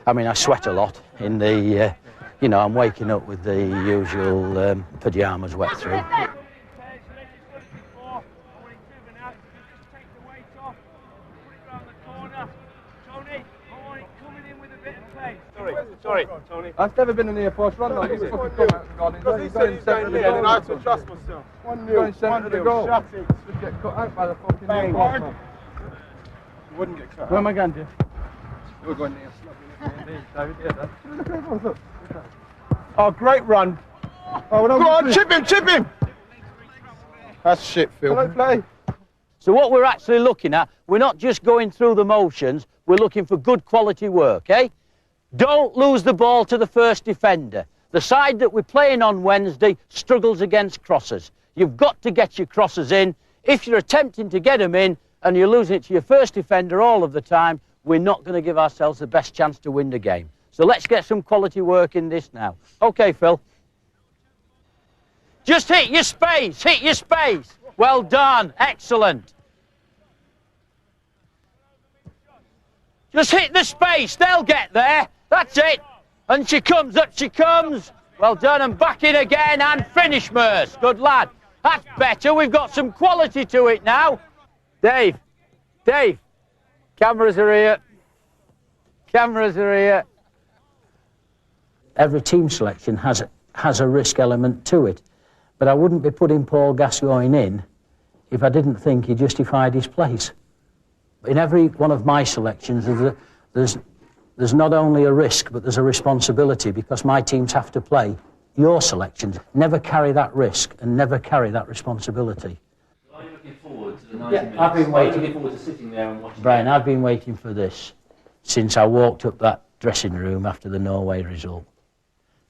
S1: I mean, I sweat a lot in the, you know, I'm waking up with the usual pyjamas wet through.
S5: Sorry, Tony.
S10: I've never been in the airport run though. He's fucking come out and gone.
S5: Because he said he's going there, then I had to adjust myself.
S10: 1-0, 1-0.
S5: Shut it.
S10: Would get cut out by the fucking
S5: Bang.
S10: airport, man.
S5: You wouldn't get cut out.
S10: Where am I going to?
S5: We're going there. Look. Oh, great run.
S10: Oh,
S5: go on, chip him! That's shit, Phil.
S10: Don't play.
S6: So what we're actually looking at, we're not just going through the motions, we're looking for good quality work, eh? Don't lose the ball to the first defender. The side that we're playing on Wednesday struggles against crosses. You've got to get your crosses in. If you're attempting to get them in and you're losing it to your first defender all of the time, we're not going to give ourselves the best chance to win the game. So let's get some quality work in this now. OK, Phil. Just hit your space, hit your space. Well done, excellent. Just hit the space, they'll get there. That's it. And up she comes. Well done, and back in again, and finish, Merce. Good lad. That's better. We've got some quality to it now. Dave, cameras are here. Cameras are here.
S3: Every team selection has a risk element to it, but I wouldn't be putting Paul Gascoigne in if I didn't think he justified his place. In every one of my selections, there's not only a risk, but there's a responsibility, because my teams have to play. Your selections never carry that risk and never carry that responsibility.
S12: Are you looking forward to the 90 minutes?
S3: I've been waiting.
S12: Are you looking forward to sitting there and watching?
S3: Brian, I've been waiting for this since I walked up that dressing room after the Norway result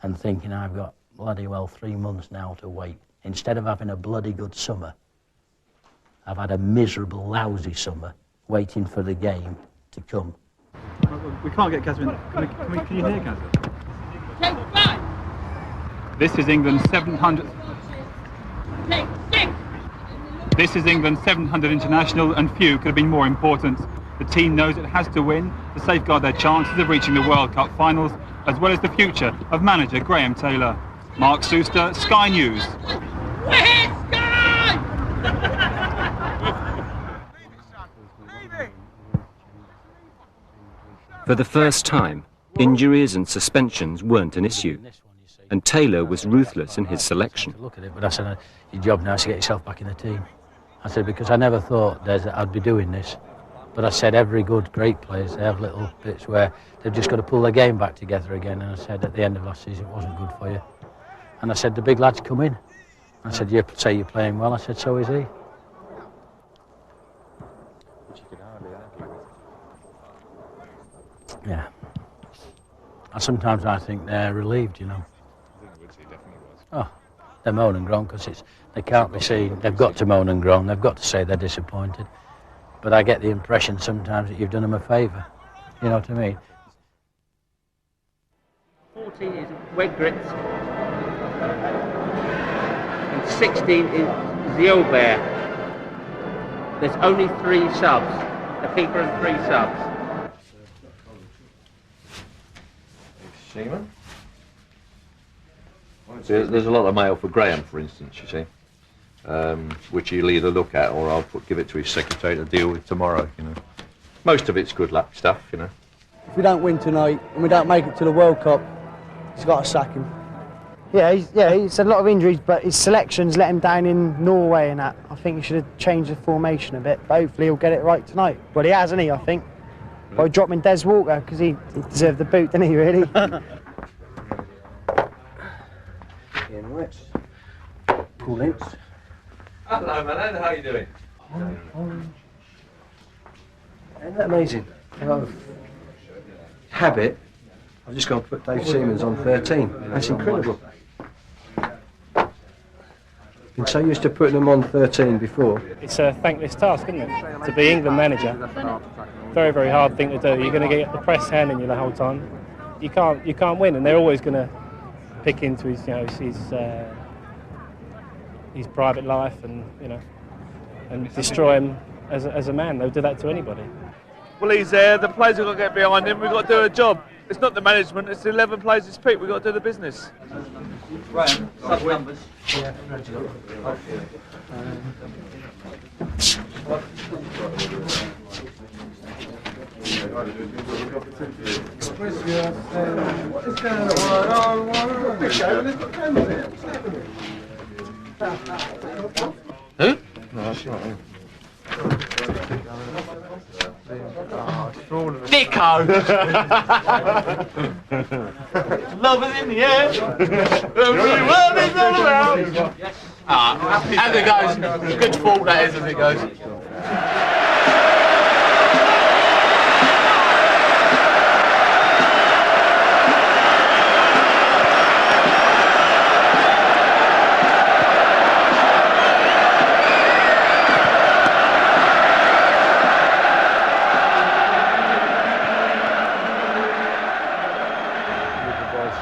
S3: and thinking I've got bloody well 3 months now to wait. Instead of having a bloody good summer, I've had a miserable, lousy summer waiting for the game to come.
S21: We can't get Gazza in. Can you hear Gazza? This is England's 700th. This is England's 700th international, and few could have been more important. The team knows it has to win to safeguard their chances of reaching the World Cup Finals, as well as the future of manager Graham Taylor. Mark Suster, Sky News.
S2: For the first time, injuries and suspensions weren't an issue, and Taylor was ruthless in his selection.
S3: Look at it, but I said, your job now is to get yourself back in the team. I said, because I never thought that I'd be doing this. But I said, every good, great players, they have little bits where they've just got to pull their game back together again. And I said, at the end of last season, it wasn't good for you. And I said, the big lads come in. I said, you say you're playing well. I said, so is he. Yeah. And sometimes I think they're relieved, you know. Oh, they're moan and groan because they can't be seen. They've got to moan and groan. They've got to say they're disappointed. But I get the impression sometimes that you've done them a favour. You know what I mean?
S6: 14 is Wed Grits. And 16 is Ziobert. There's only 3 subs. A keeper and 3 subs.
S7: Seaman. There's a lot of mail for Graham, for instance, you see, which he'll either look at or I'll give it to his secretary to deal with tomorrow, you know. Most of it's good luck stuff, you know.
S22: If we don't win tonight and we don't make it to the World Cup, he's got to sack him. Yeah, he's had a lot of injuries, but his selections let him down in Norway and that. I think he should have changed the formation a bit, but hopefully he'll get it right tonight. Well, he has, hasn't he, I think? By dropping Des Walker, because he deserved the boot, didn't he, really?
S21: Ian Wicks. Cool links.
S7: Hello, man. How are you doing?
S21: Isn't that amazing? Habit. I've just got to put Dave Seamans on 13. That's incredible. Been so used to putting them on 13 before.
S23: It's a thankless task, isn't it? To be England manager. Very, very hard thing to do. You're going to get the press handing you the whole time. You can't win, and they're always going to pick into his, you know, his private life, and you know, and destroy him as a man. They'll do that to anybody.
S5: Well, he's there. The players have got to get behind him. We've got to do a job. It's not the management. It's the 11 players who speak. We've got to do the business.
S12: Graham, sub numbers.
S21: Yeah.
S10: Express yourself. What is going on? Big show, and they've got cameras here. What's happening?
S21: Who?
S10: No, that's not him.
S6: Nico! Love is in the air. Every world is all around. As it goes, good fault that is as it goes.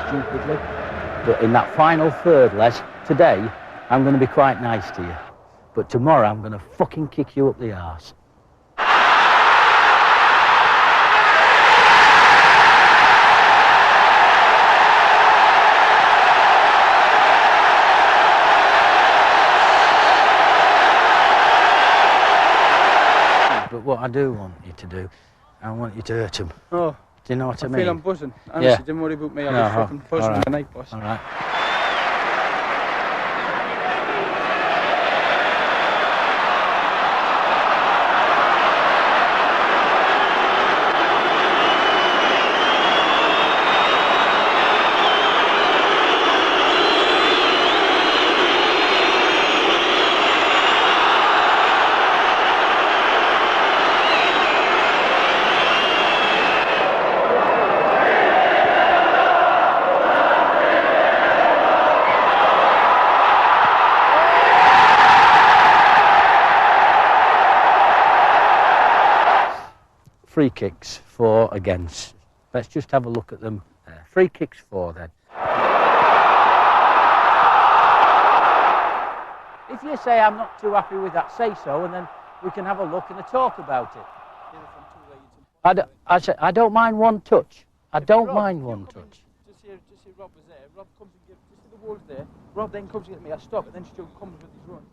S3: Stupidly. But in that final third, Les, today, I'm going to be quite nice to you. But tomorrow, I'm going to fucking kick you up the arse.
S1: what I do want you to do? I want you to hurt him.
S5: Oh.
S1: Do you know what I mean?
S5: I feel I'm buzzing. Honestly, don't worry about me. I'll be fucking buzzing
S1: right.
S5: tonight, boss.
S1: All right. Free kicks for, against. Let's just have a look at them. Free kicks for then. If you say I'm not too happy with that, say so, and then we can have a look and a talk about it. I don't mind one touch. I don't mind one touch.
S5: Just see Rob was there. Rob comes and gives, just see the walls there. Rob then comes and gets me, I stop, and then Stu comes with his run.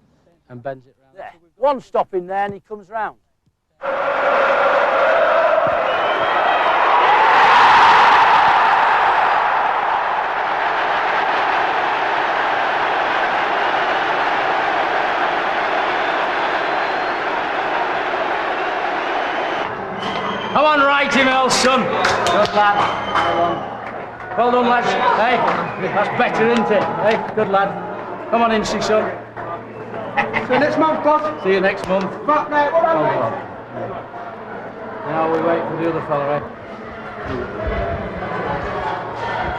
S1: And bends it round.
S6: There. One stop in there and he comes round.
S1: Come on, right him, Elson. Good lad. Well done, lads. Hey, that's better, isn't it? Hey, good lad. Come on in, see son.
S16: See you next month, boss.
S1: See you next month.
S16: Right, mate, what about me?
S1: Now we wait for the other fella, eh? To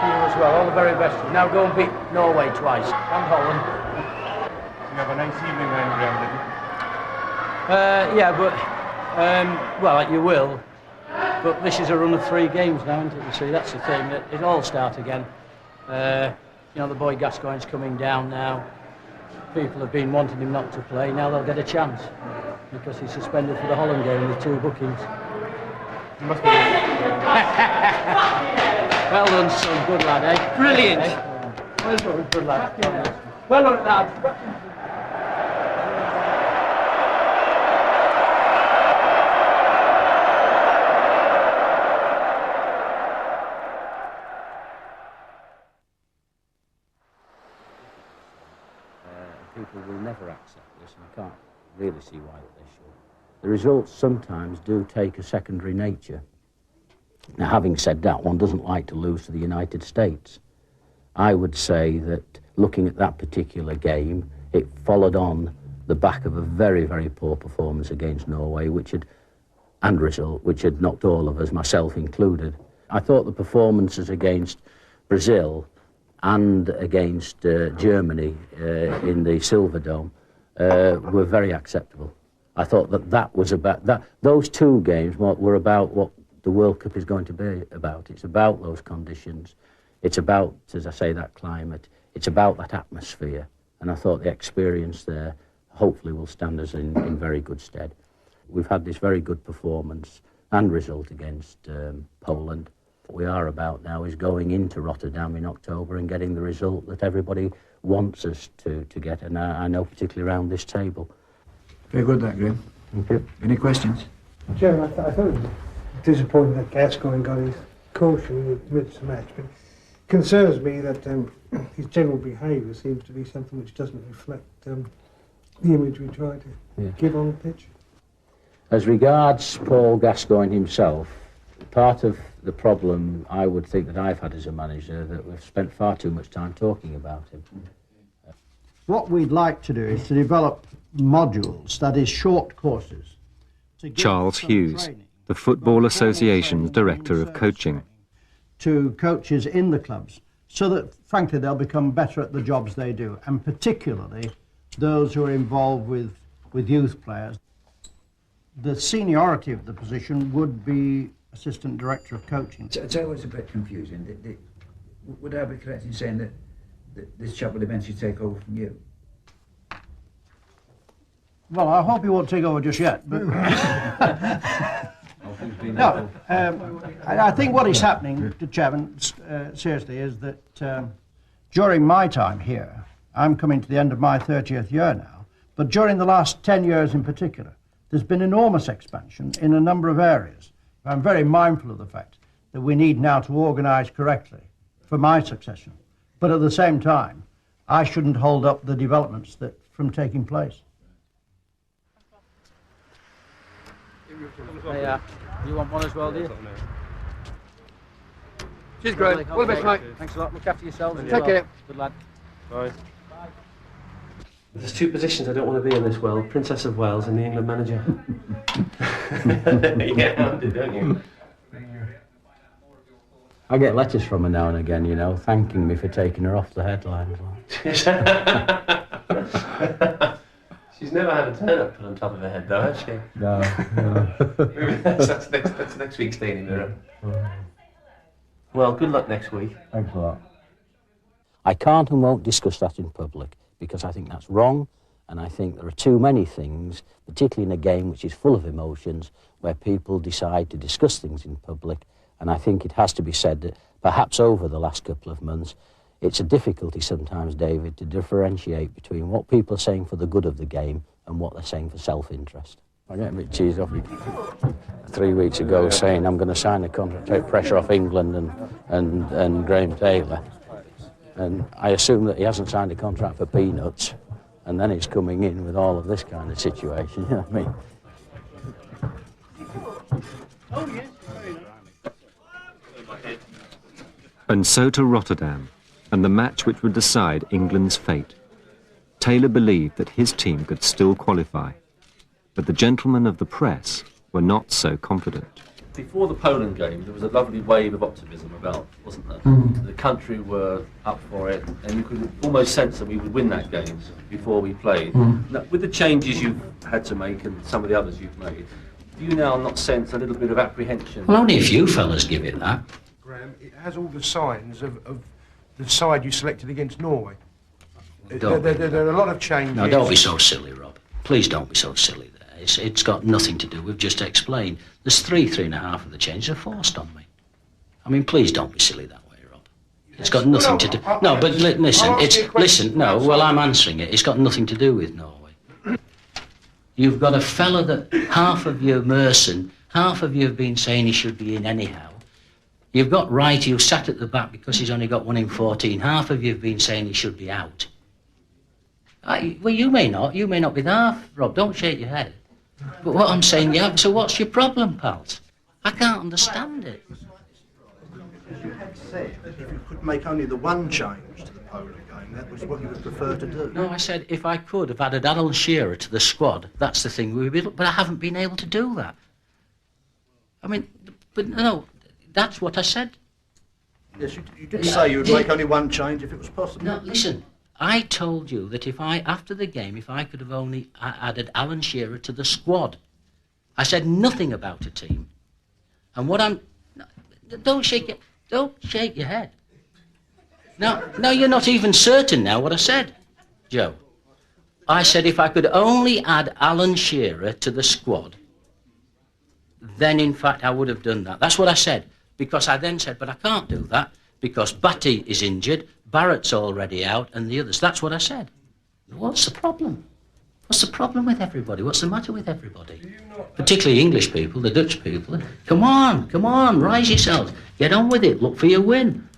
S1: you as well. All the very best. Now go and beat Norway twice. And Holland.
S9: You have a nice evening then, Graham, did you?
S1: Yeah, but, well, you will. But this is a run of 3 games now, isn't it? You see, that's the thing. It'll all start again. You know, the boy Gascoigne's coming down now. People have been wanting him not to play. Now they'll get a chance because he's suspended for the Holland game with 2 bookings.
S9: Must be.
S1: Well done, son. Good lad, eh?
S6: Brilliant.
S1: Well done, good lad. Well done, lad. People will never accept this, and I can't really see why they should. The results sometimes do take a secondary nature. Now, having said that, one doesn't like to lose to the United States. I would say that looking at that particular game, it followed on the back of a very, very poor performance against Norway, which had knocked all of us, myself included. I thought the performances against Brazil and against Germany in the Silver Dome were very acceptable. I thought that was about that. Those 2 games were about what the World Cup is going to be about. It's about those conditions. It's about, as I say, that climate. It's about that atmosphere. And I thought the experience there hopefully will stand us in very good stead. We've had this very good performance and result against Poland. What we are about now is going into Rotterdam in October and getting the result that everybody wants us to get, and I know particularly around this table.
S13: Very good, that, Graham.
S1: Thank you.
S13: Any questions?
S16: Chairman, I thought it was disappointing that Gascoigne got his caution with the match, but it concerns me that his general behaviour seems to be something which doesn't reflect the image we try to give on the pitch.
S1: As regards Paul Gascoigne himself, part of the problem I would think that I've had as a manager that we've spent far too much time talking about him.
S14: What we'd like to do is to develop modules, that is short courses.
S2: Charles Hughes, the Football Association's Director of Coaching.
S14: To coaches in the clubs, so that, frankly, they'll become better at the jobs they do, and particularly those who are involved with youth players. The seniority of the position would be Assistant Director of Coaching.
S13: It's always a bit confusing. Would I be correct in saying that this chap will eventually take over from you?
S14: Well, I hope he won't take over just yet. But no, I think what is happening, Chairman, seriously, is that during my time here, I'm coming to the end of my 30th year now, but during the last 10 years in particular, There's been enormous expansion in a number of areas. I'm very mindful of the fact that we need now to organise correctly for my succession. But at the same time, I shouldn't hold up the developments from taking place.
S1: Hey, you want one as well, do you?
S4: Cheers, Graham. All the best, mate.
S1: Thanks a lot. Look after yourselves.
S4: Take care.
S1: Good lad.
S4: Bye.
S17: There's two positions I don't want to be in this world, Princess of Wales and the England manager.
S3: You get hounded, don't you? I get letters from her now and again, you know, thanking me for taking her off the headlines.
S17: She's never had a turnip put on top of her head, though, has she?
S3: No.
S17: Maybe that's next week's Daily Mirror. Well, good luck next week.
S3: Thanks a lot. I can't and won't discuss that in public because I think that's wrong, and I think there are too many things, particularly in a game which is full of emotions, where people decide to discuss things in public, and I think it has to be said that perhaps over the last couple of months it's a difficulty sometimes, David, to differentiate between what people are saying for the good of the game and what they're saying for self-interest. I get a bit cheesed off 3 weeks ago saying I'm going to sign a contract, take pressure off England and Graham Taylor. And I assume that he hasn't signed a contract for peanuts, and then he's coming in with all of this kind of situation, you know what I mean?
S2: And so to Rotterdam, and the match which would decide England's fate. Taylor believed that his team could still qualify, but the gentlemen of the press were not so confident.
S12: Before the Poland game, there was a lovely wave of optimism about, wasn't there? The country were up for it, and you could almost sense that we would win that game before we played. Now, with the changes you've had to make and some of the others you've made, do you now not sense a little bit of apprehension?
S3: Well, only a few fellas give it that.
S4: Graham, it has all the signs of the side you selected against Norway. There are a lot of changes.
S3: No, don't be so silly, Rob. Please don't be so silly there. It's got nothing to do with just explain. There's 3.5 of the changes are forced on me. I mean, please don't be silly that way, Rob. It's got nothing to do... No, but listen, well, I'm answering it. It's got nothing to do with Norway. You've got a fella that half of you, Merson, half of you have been saying he should be in anyhow. You've got Wright, who sat at the back because he's only got 1 in 14. Half of you have been saying he should be out. Well, you may not be half, Rob. Don't shake your head. But what I'm saying, yeah, so what's your problem, pals? I can't understand it.
S14: You had said if you could make only the one change to the Poland game, that was what you would prefer to do.
S3: No, I said if I could have added Alan Shearer to the squad, that's the thing we would be, but I haven't been able to do that. I mean, but no, that's what I said.
S14: Yes, you did say you would make only one change if it was possible.
S3: No, listen. I told you that after the game, if I could have only added Alan Shearer to the squad. I said nothing about a team. And what don't shake your head. Now you're not even certain now what I said, Joe. I said if I could only add Alan Shearer to the squad, then in fact I would have done that. That's what I said. Because I then said, but I can't do that because Batty is injured, Barrett's already out, and the others. That's what I said. What's the problem? What's the problem with everybody? What's the matter with everybody? Particularly English people, the Dutch people. Come on, rise yourselves. Get on with it. Look for your win.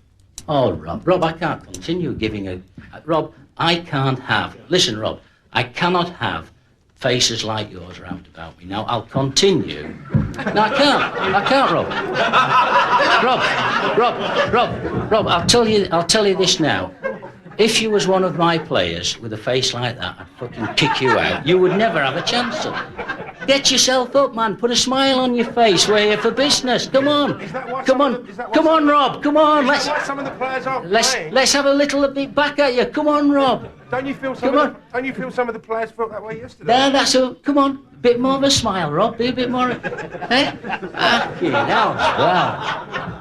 S3: Oh, Rob, I can't continue giving Rob, I can't have... Listen, Rob, I cannot have faces like yours around about me. Now, I'll continue. No, I can't, Rob, I'll tell you this now. If you was one of my players with a face like that, I'd fucking kick you out. You would never have a chance to. Get yourself up, man. Put a smile on your face. We're here for business. Come on, Rob. Come on. Let's have a little bit back at you. Come on, Rob.
S4: Don't you feel some of the players felt that way yesterday?
S3: Come on. A bit more of a smile, Rob. Be a bit more. Hey? Well.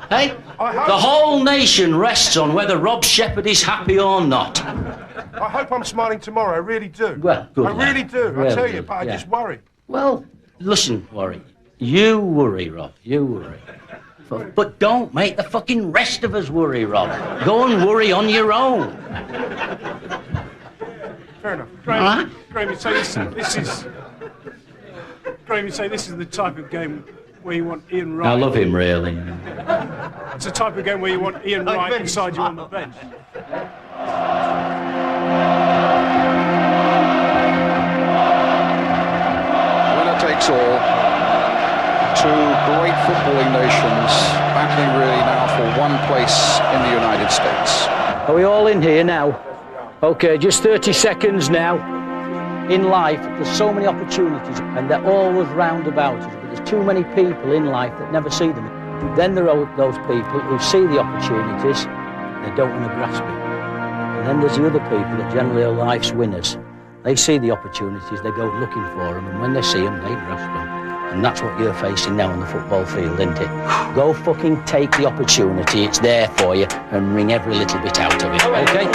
S3: Hey? The whole nation rests on whether Rob Shepherd is happy or not.
S4: I hope I'm smiling tomorrow. I really do.
S3: Well, good.
S4: I really do.
S3: Well,
S4: I tell you, but I just worry.
S3: Well, listen, worry. You worry, Rob. You worry. But don't make the fucking rest of us worry, Rob. Go and worry on your own.
S4: Fair enough. Graham, so this is...
S8: Graham, you say this is the type of game where you want Ian Wright.
S3: I love him, really.
S8: It's the type of game where you want Ian Wright beside you on the bench.
S18: Winner takes all. Two great footballing nations battling really now for one place in the United States.
S1: Are we all in here now? Okay, just 30 seconds now. In life, there's so many opportunities, and they're always round about us, but there's too many people in life that never see them. Then there are those people who see the opportunities, they don't want to grasp it. And then there's the other people that generally are life's winners. They see the opportunities, they go looking for them, and when they see them, they grasp them. And that's what you're facing now on the football field, isn't it? Go fucking take the opportunity, it's there for you, and wring every little bit out of it, okay?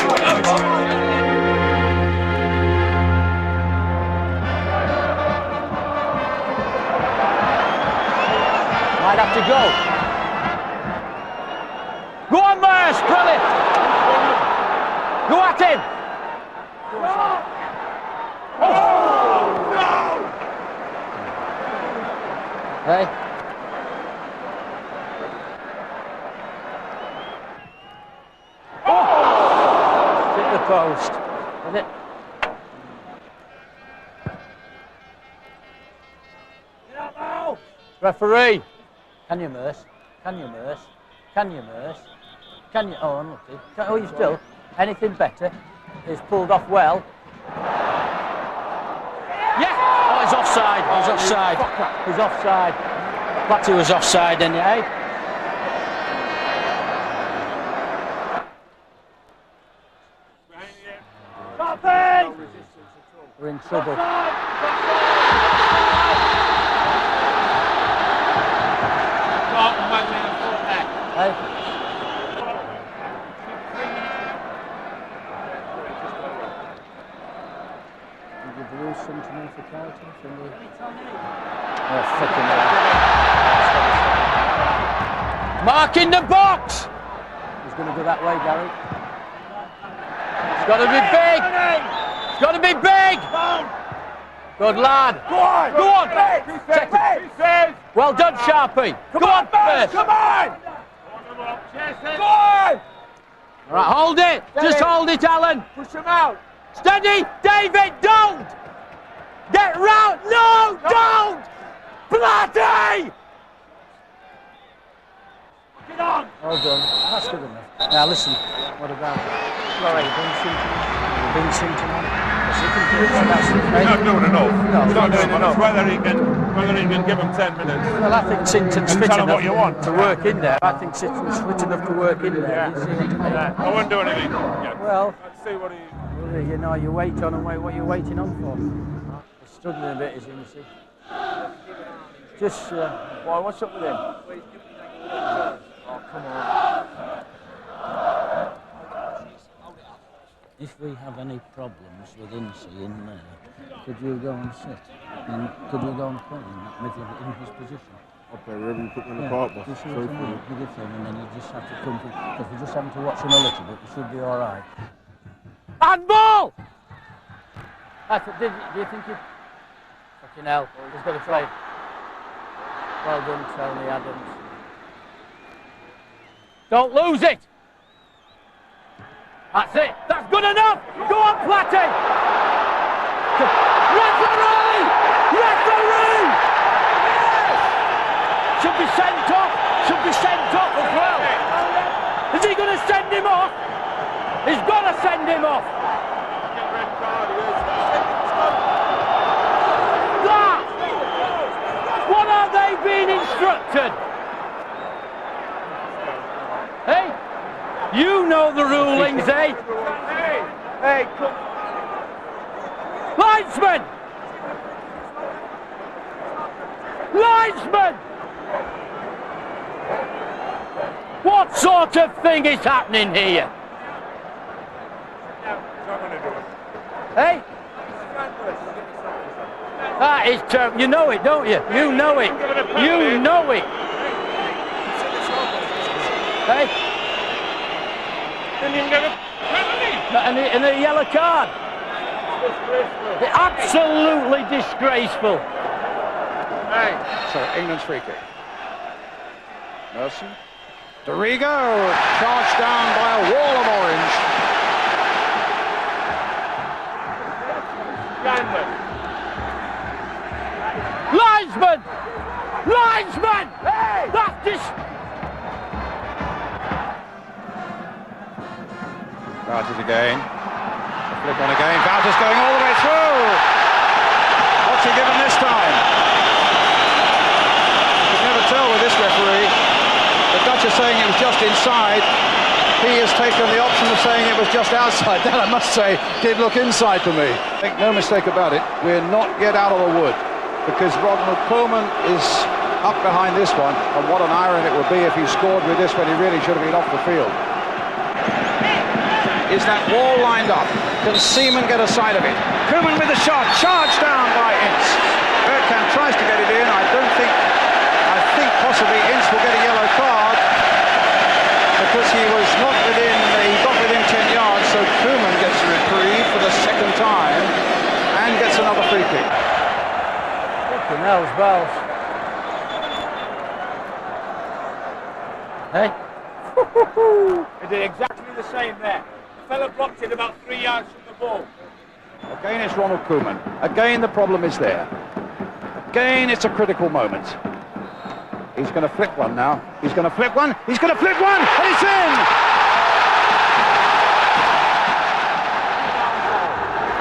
S1: Might have to go. Go on, Myers, brilliant! Go at him! Hey. Oh! Hit the post. Is it? Referee. Can you, Merce? Can you, Merce? Can you, Merce? Can you? Oh, unlucky. Oh, you still? Anything better? It's pulled off well. Yeah! Oh, he's offside. He's offside. He's offside. Platty was offside, didn't he, eh? We're in trouble. Hey? Did you lose something for Carlton from the... Oh, fucking hell. Mark in the box! He's going to go that way, Gary. It's got to be big! It's got to be big! Good lad! Go on! Go on! Well done, Sharpie! Come on, first! Come on! Go on! All right, hold it! Just hold it, Alan! Push him out! Steady! David, don't! Get round! No, don't! Bloody! Get on! Well done. That's good enough. Now listen, what about Vincent tonight?
S5: He's not doing enough. No, he's not doing enough. Whether he can give him 10 minutes.
S1: Well, I think Sinton's fit
S5: tell him
S1: enough
S5: what you want.
S1: to work in there. I think Sinton's fit enough to work in there.
S5: Yeah. I wouldn't do anything yet.
S1: Well,
S5: let's see what he...
S1: Well, you know, you wait on and wait. What are you waiting on for? He's struggling a bit, isn't he? See? Just,
S5: Why, what's up with him? Oh, come on.
S1: If we have any problems with Incy in there, could you go and sit? And could you go and play in that middle of in his position?
S5: I'll play wherever you put me in the park, boss.
S1: Just so you give him, and then you just have to come because we're just having to watch him a little bit. We should be all right. Handball! Do you think you... Fucking hell, he's got to play. Well done, Tony Adams. Don't lose it! That's it! That's good enough! Go on, Platty! Referee! Referee! Should be sent off! Should be sent off as well! Is he going to send him off? He's got to send him off! That! What are they being instructed? Hey? You know the rulings, eh? Hey, come. Linesman! Linesman! What sort of thing is happening here? Hey? That is terrible. You know it, don't you? You know it. You know it. Hey? Didn't even get a penalty. And a yellow card. Absolutely disgraceful.
S18: So England's free kick. Merson. Dorigo charged down by a wall of orange.
S6: Linesman! Linesman! Hey! That's just...
S18: Wouters again. Flick on again. Wouters going all the way through. What's he given this time? You can never tell with this referee. The Dutch are saying it was just inside. He has taken the option of saying it was just outside. That, I must say, did look inside to me. Make no mistake about it, we're not yet out of the wood, because Ronald Koeman is up behind this one, and what an irony it would be if he scored with this when he really should have been off the field. Is that wall lined up? Can Seaman get a side of it? Koeman with the shot, charged down by Ince. Bergkamp tries to get it in. I think possibly Ince will get a yellow card because he was not within, he got within 10 yards, so Koeman gets a reprieve for the second time and gets another free kick.
S1: Fucking hell's bells. Hey?
S5: He did exactly the same there. The fella blocked it about 3 yards from the ball.
S18: Again, it's Ronald Koeman. Again, the problem is there. Again, it's a critical moment. He's going to flip one now. He's going to flip one. He's going to flip one. And it's in!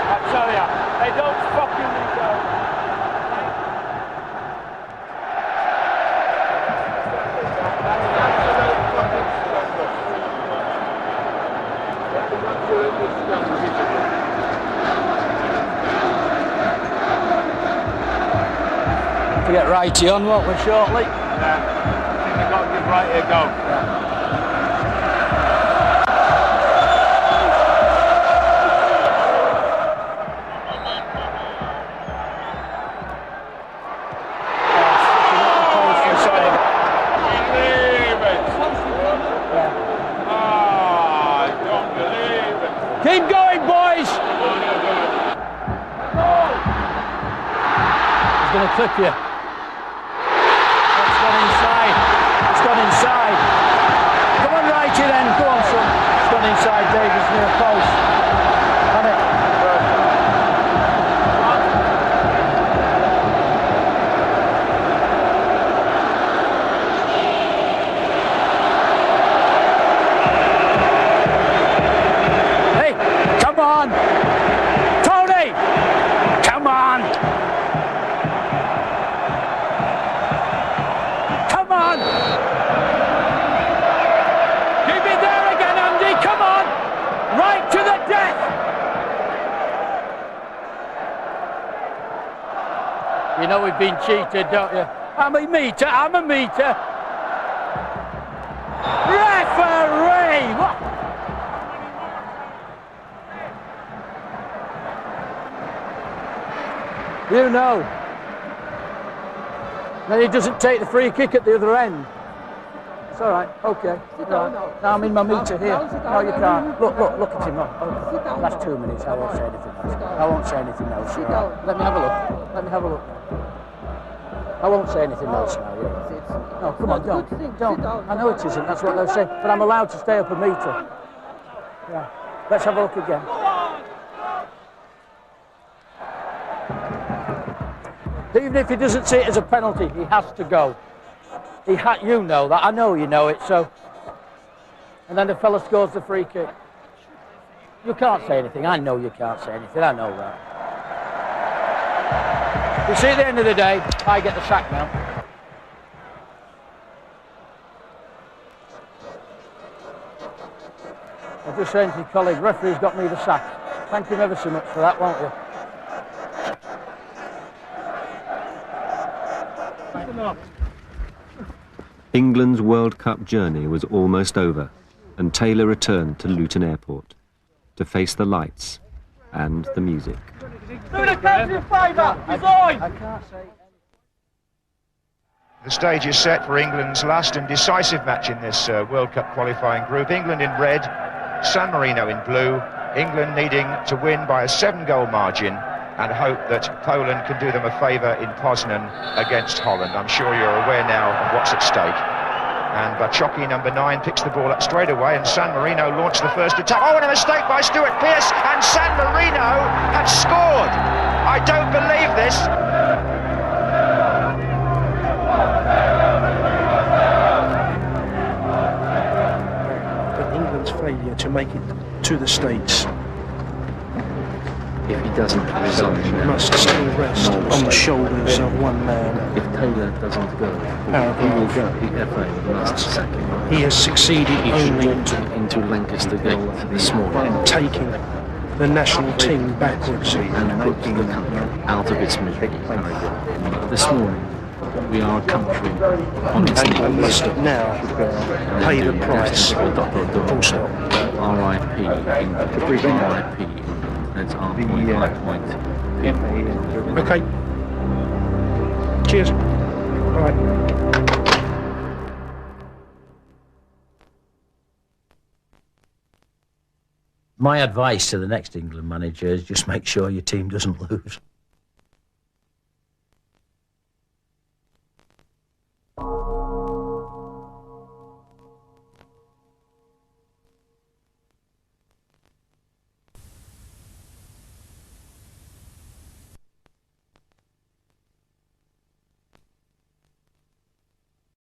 S5: I tell ya, they don't fucking reserve.
S1: To get righty on, won't we, shortly?
S5: I think they've got to give right here a go.
S6: Keep going, boys!
S1: He's going to clip you. It's gone inside. It's gone inside. Come on, righty then. Go on, son. It's gone inside Davis near post. On it. Hey, come on. Tony! Come on! Come on! Keep it there again, Andy, come on! Right to the death! You know we've been cheated, don't you? I'm a meter, I'm a meter! Referee! What? You know. Then he doesn't take the free kick at the other end. It's all right, okay. Right. Now I'm in my meter here. No, you can't. Look at him. Okay. That's 2 minutes. I won't say anything else. I won't say anything else. Right. Let me have a look. Let me have a look. I won't say anything else now. Yeah. No, come on, don't. I know it isn't. That's what they're saying. But I'm allowed to stay up a meter. Yeah. Let's have a look again. Even if he doesn't see it as a penalty, he has to go. You know that. I know you know it. So, and then the fella scores the free kick. You can't say anything. I know you can't say anything. I know that. You see, at the end of the day, I get the sack now. I'm just saying to your colleague, referee's got me the sack. Thank him ever so much for that, won't you?
S2: England's World Cup journey was almost over, and Taylor returned to Luton Airport to face the lights and the music.
S6: The
S11: stage is set for England's last and decisive match in this World Cup qualifying group. England in red, San Marino in blue. England needing to win by a 7-goal margin and hope that Poland can do them a favour in Poznan against Holland. I'm sure you're aware now of what's at stake. And Bachoki, number 9, picks the ball up straight away, and San Marino launched the first attack. Oh, and a mistake by Stuart Pearce, and San Marino had scored. I don't believe this.
S15: But England's failure to make it to the States,
S3: if he doesn't resign,
S15: must still rest on the shoulders of one man.
S3: If Taylor doesn't go, he will go. The FA must sack him.
S15: He has succeeded only
S3: into Lancaster Gate this morning,
S15: in taking the national team backwards
S3: and put the country out of its misery. This morning, we are a country on its knees.
S15: England must now pay the price.
S3: Also, R.I.P. England. R.I.P. England. That's our point, my point.
S15: Okay. Cheers. All right.
S6: My advice to the next England manager is just make sure your team doesn't lose.